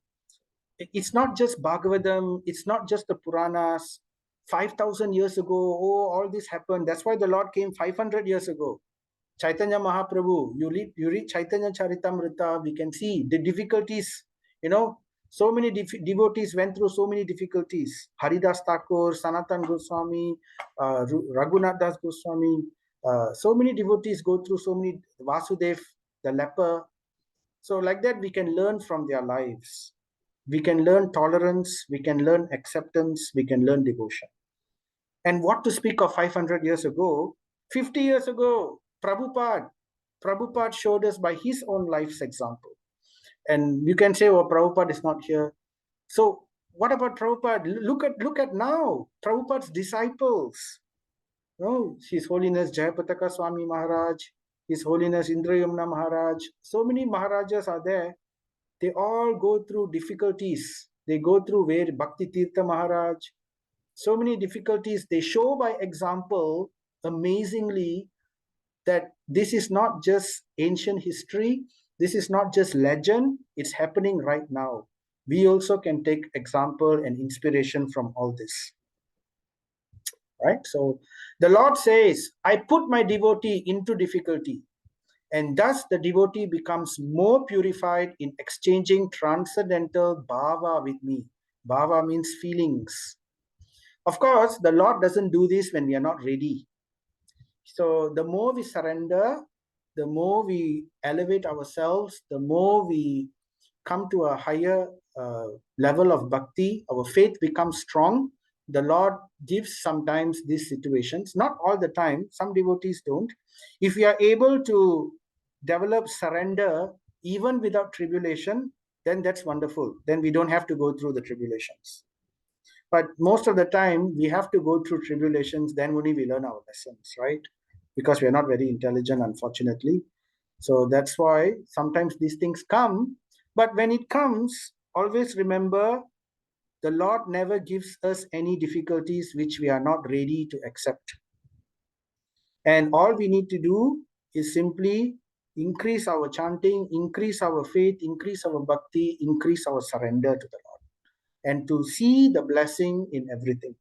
it's not just Bhagavatam, it's not just the Puranas. 5,000 years ago, all this happened. That's why the Lord came 500 years ago. Chaitanya Mahaprabhu, you read Chaitanya Charitamrita, we can see the difficulties. So many devotees went through so many difficulties. Haridas Thakur, Sanatan Goswami, Raghunath Das Goswami, so many devotees go through so many, Vasudev, the leper. So like that, we can learn from their lives. We can learn tolerance, we can learn acceptance, we can learn devotion. And what to speak of 500 years ago, 50 years ago, Prabhupada showed us by his own life's example. And you can say, oh, Prabhupada is not here. So what about Prabhupada? Look at now, Prabhupada's disciples. His Holiness Jayapataka Swami Maharaj, His Holiness Indrayamna Maharaj, so many Maharajas are there. They all go through difficulties. They go through where Bhakti Tirtha Maharaj, so many difficulties. They show by example, amazingly, that this is not just ancient history. This is not just legend. It's happening right now. We also can take example and inspiration from all this. Right? So the Lord says, I put my devotee into difficulty, and thus the devotee becomes more purified in exchanging transcendental bhava with me. Bhava means feelings. Of course, the Lord doesn't do this when we are not ready. So the more we surrender, the more we elevate ourselves, the more we come to a higher level of bhakti, our faith becomes strong. The Lord gives sometimes these situations, not all the time. Some devotees don't. If we are able to develop surrender even without tribulation, then that's wonderful. Then we don't have to go through the tribulations. But most of the time, we have to go through tribulations, then only we learn our lessons, right? Because we are not very intelligent, unfortunately. So that's why sometimes these things come. But when it comes, always remember, the Lord never gives us any difficulties which we are not ready to accept. And all we need to do is simply increase our chanting, increase our faith, increase our bhakti, increase our surrender to the Lord, and to see the blessing in everything.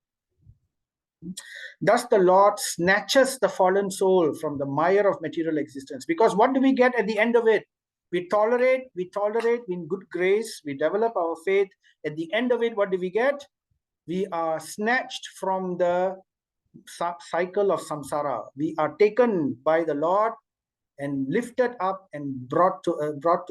Thus the Lord snatches the fallen soul from the mire of material existence. Because what do we get at the end of it? We tolerate in good grace, we develop our faith. At the end of it, what do we get? We are snatched from the cycle of samsara. We are taken by the Lord and lifted up and brought to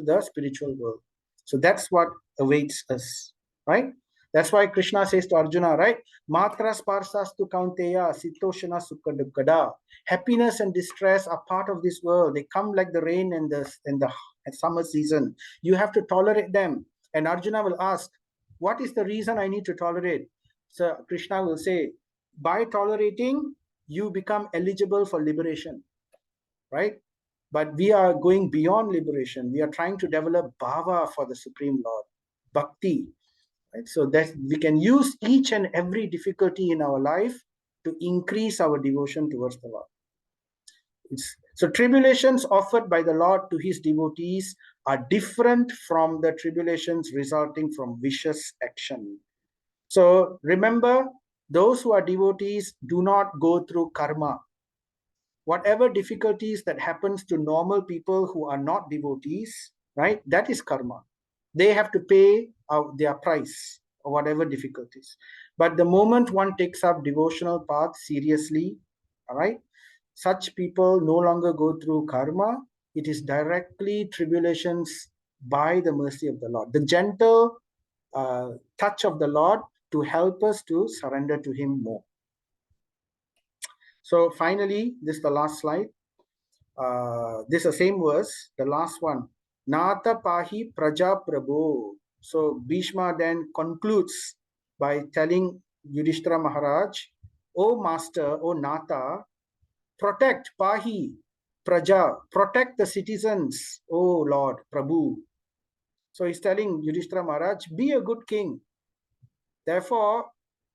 the spiritual world. So that's what awaits us, right? That's why Krishna says to Arjuna, right? Matra sparsastu kaunteya sitoshana sukha dukkada. Happiness and distress are part of this world. They come like the rain and the summer season. You have to tolerate them. And Arjuna will ask, what is the reason I need to tolerate? So Krishna will say, by tolerating, you become eligible for liberation, right? But we are going beyond liberation. We are trying to develop bhava for the Supreme Lord, bhakti. Right? So that we can use each and every difficulty in our life to increase our devotion towards the Lord. So tribulations offered by the Lord to his devotees are different from the tribulations resulting from vicious action. So remember, those who are devotees do not go through karma. Whatever difficulties that happens to normal people who are not devotees, right? That is karma. They have to pay their price or whatever difficulties. But the moment one takes up devotional path seriously, all right, such people no longer go through karma. It is directly tribulations by the mercy of the Lord. The gentle touch of the Lord to help us to surrender to him more. So finally, this is the last slide. This is the same verse, the last one. Nata pahi praja prabhu. So Bhishma then concludes by telling Yudhishthira Maharaj, O Master, O Nata, protect, pahi, Praja, protect the citizens, oh Lord, Prabhu. So he's telling Yudhishthira Maharaj, be a good king. Therefore,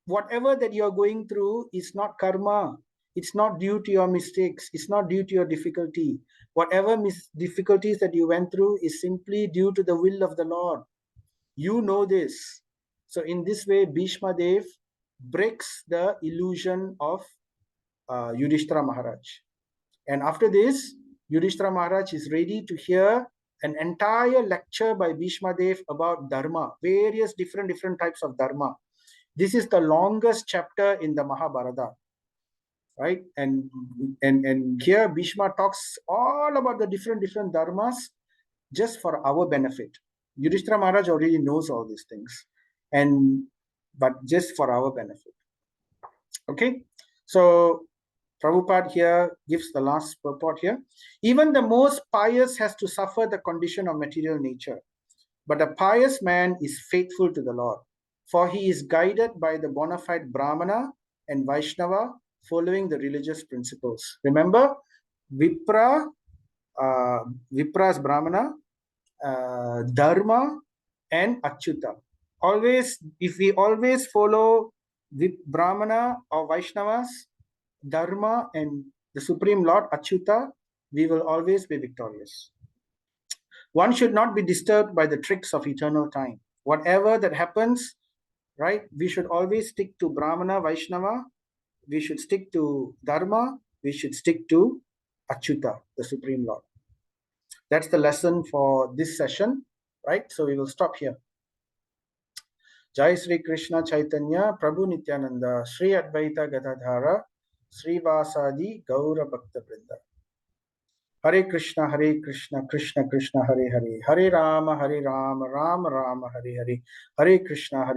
whatever that you're going through is not karma. It's not due to your mistakes. It's not due to your difficulty. Whatever difficulties that you went through is simply due to the will of the Lord. You know this. So in this way, Bhishma Dev breaks the illusion of Yudhishthira Maharaj. And after this, Yudhishthira Maharaj is ready to hear an entire lecture by Bhishma Dev about dharma, various different types of dharma. This is the longest chapter in the Mahabharata, right? And here Bhishma talks all about the different dharmas just for our benefit. Yudhishthira Maharaj already knows all these things, but just for our benefit. Okay, so Prabhupada here gives the last purport here. Even the most pious has to suffer the condition of material nature, but a pious man is faithful to the Lord, for he is guided by the bona fide Brahmana and Vaishnava following the religious principles. Remember, Vipra's Brahmana, Dharma, and Achyuta. Always, if we always follow the Brahmana or Vaishnavas, Dharma, and the Supreme Lord Achyuta, we will always be victorious. One should not be disturbed by the tricks of eternal time. Whatever that happens, right, we should always stick to Brahmana, Vaishnava, we should stick to Dharma, we should stick to Achyuta, the Supreme Lord. That's the lesson for this session, right? So we will stop here. Jai Sri Krishna Chaitanya, Prabhu Nityananda, Sri Advaita Gadadhara, Sri Vasadi Gaura Bhakta Vrinda. Hare Krishna, Krishna Krishna, Hare Hare, Hare Rama, Rama Rama, Hare Hare, Hare Krishna,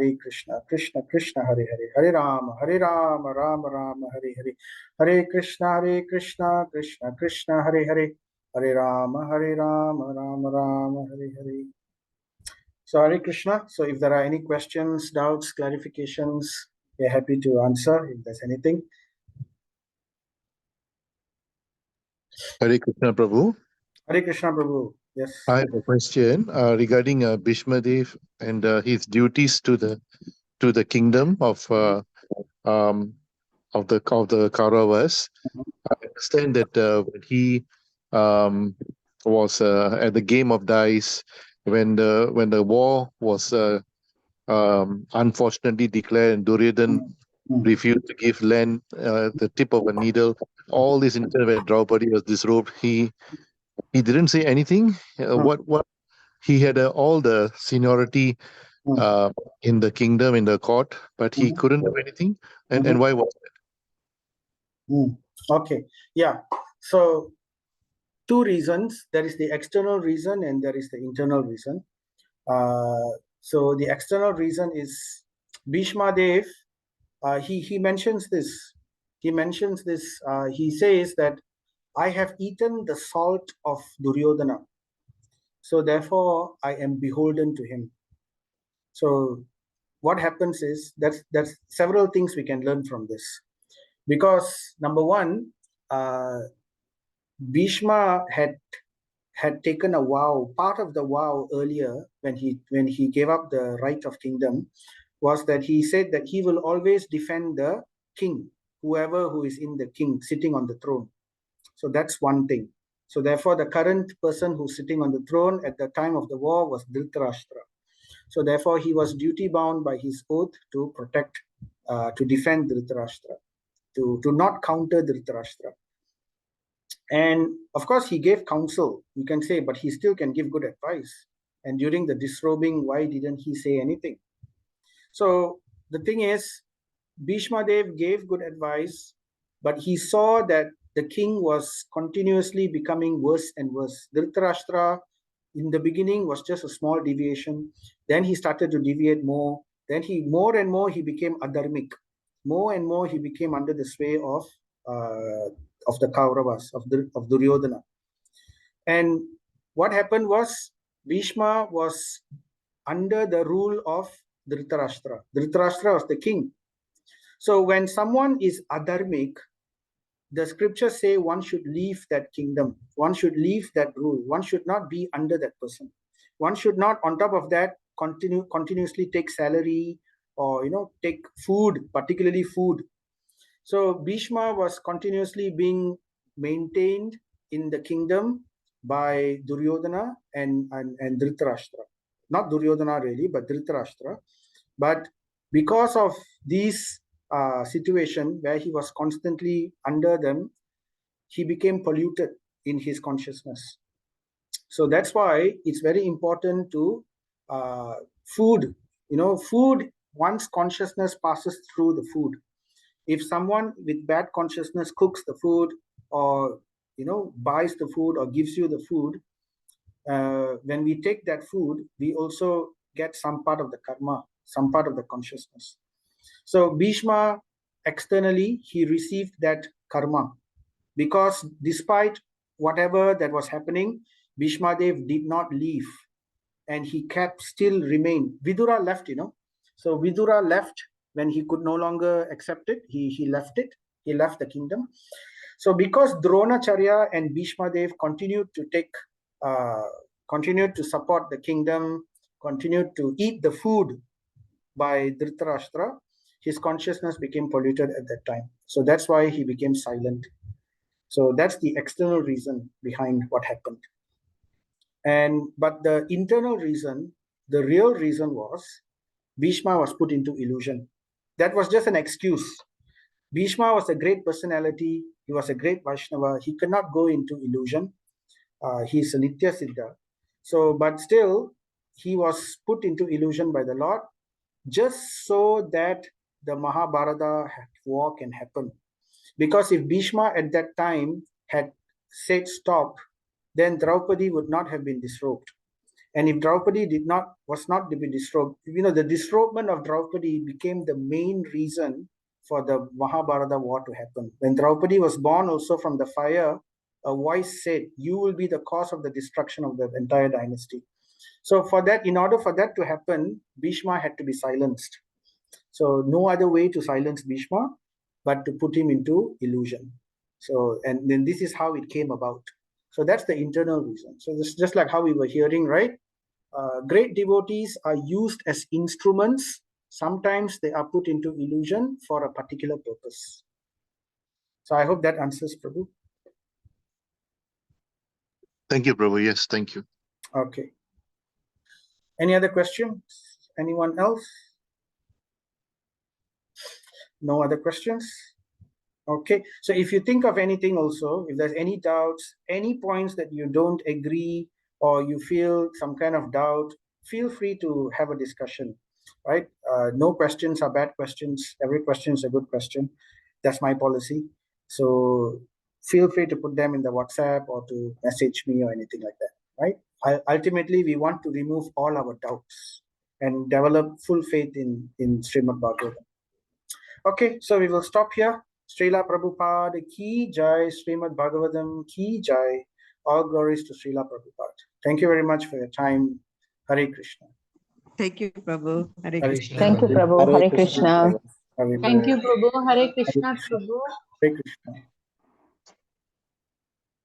Krishna Krishna, Hare Hare, Hare Rama, Rama Rama, Hare Hare, Hare Krishna, Krishna Krishna, Hare Hare, Hare Rama, Rama Rama, Hare Hare. So Hare Krishna. So if there are any questions, doubts, clarifications, we are happy to answer if there's anything. Hare Krishna, Prabhu. Hare Krishna, Prabhu. Yes. I have a question regarding Bhishma Dev and his duties to the kingdom of the Kauravas. I understand that when he was at the game of dice, when the war was unfortunately declared and Duryodhan refused to give land the tip of a needle, all this incident where Draupadi was disrobed, he didn't say anything. What he had all the seniority in the kingdom, in the court, but he couldn't do anything. And why was that? Okay, yeah. So two reasons. There is the external reason and there is the internal reason. So the external reason is Bhishma Dev. He mentions this. He mentions this. He says that I have eaten the salt of Duryodhana, so therefore I am beholden to him. So what happens is that's several things we can learn from this, because number one, Bhishma had taken a vow. Part of the vow earlier, when he gave up the right of kingdom, was that he said that he will always defend the king, whoever who is in the king sitting on the throne. So that's one thing. So therefore, the current person who's sitting on the throne at the time of the war was Dhritarashtra. So therefore, he was duty bound by his oath to protect, to defend Dhritarashtra, to not counter Dhritarashtra. And of course, he gave counsel, you can say, but he still can give good advice. And during the disrobing, why didn't he say anything? So the thing is, Bhishma Dev gave good advice, but he saw that the king was continuously becoming worse and worse. Dhritarashtra, in the beginning, was just a small deviation. Then he started to deviate more. Then more and more he became adharmic. More and more he became under the sway of the Kauravas, of Duryodhana. And what happened was, Bhishma was under the rule of Dhritarashtra. Dhritarashtra was the king. So when someone is adharmic, the scriptures say one should leave that kingdom, one should leave that rule, one should not be under that person, one should not on top of that continuously take salary or take food, particularly food. So Bhishma was continuously being maintained in the kingdom by Duryodhana and Dhritarashtra. Not Duryodhana really, but Dhritarashtra. But because of this situation where he was constantly under them, he became polluted in his consciousness. So that's why it's very important to food. Food, once consciousness passes through the food. If someone with bad consciousness cooks the food or buys the food or gives you the food, when we take that food, we also get some part of the karma, some part of the consciousness. So Bhishma, externally, he received that karma because despite whatever that was happening, Bhishma Dev did not leave and he kept still remain. Vidura left, So Vidura left when he could no longer accept it. He left it. He left the kingdom. So because Dronacharya and Bhishma Dev continued to support the kingdom, continued to eat the food by Dhritarashtra, his consciousness became polluted at that time. So that's why he became silent. So that's the external reason behind what happened. But the internal reason, the real reason was Bhishma was put into illusion. That was just an excuse. Bhishma was a great personality. He was a great Vaishnava. He could not go into illusion. He's a Nitya Siddha. So, but still, he was put into illusion by the Lord just so that the Mahabharata war can happen. Because if Bhishma at that time had said stop, then Draupadi would not have been disrobed. And if Draupadi was not to be disrobed, the disrobement of Draupadi became the main reason for the Mahabharata war to happen. When Draupadi was born also from the fire, a voice said, "You will be the cause of the destruction of the entire dynasty." So for that, in order for that to happen, Bhishma had to be silenced. So no other way to silence Bhishma but to put him into illusion. So, and then this is how it came about. So that's the internal reason. So this just like how we were hearing, right? Great devotees are used as instruments. Sometimes they are put into illusion for a particular purpose. So I hope that answers, Prabhu. Thank you, Prabhu. Yes, thank you. Okay. Any other questions? Anyone else? No other questions? Okay. So if you think of anything also, if there's any doubts, any points that you don't agree or you feel some kind of doubt, feel free to have a discussion, right? No questions are bad questions. Every question is a good question. That's my policy. So feel free to put them in the WhatsApp or to message me or anything like that, right? Ultimately, we want to remove all our doubts and develop full faith in Srimad Bhagavatam. Okay, so we will stop here. Srila Prabhupada ki jai, Srimad Bhagavatam ki jai. All glories to Srila Prabhupada. Thank you very much for your time. Hare Krishna. Thank you, Prabhu. Hare Hare Krishna. Thank you, Prabhu. Hare Krishna. Hare Thank you, Prabhu. Hare Krishna, Prabhu. Hare Krishna.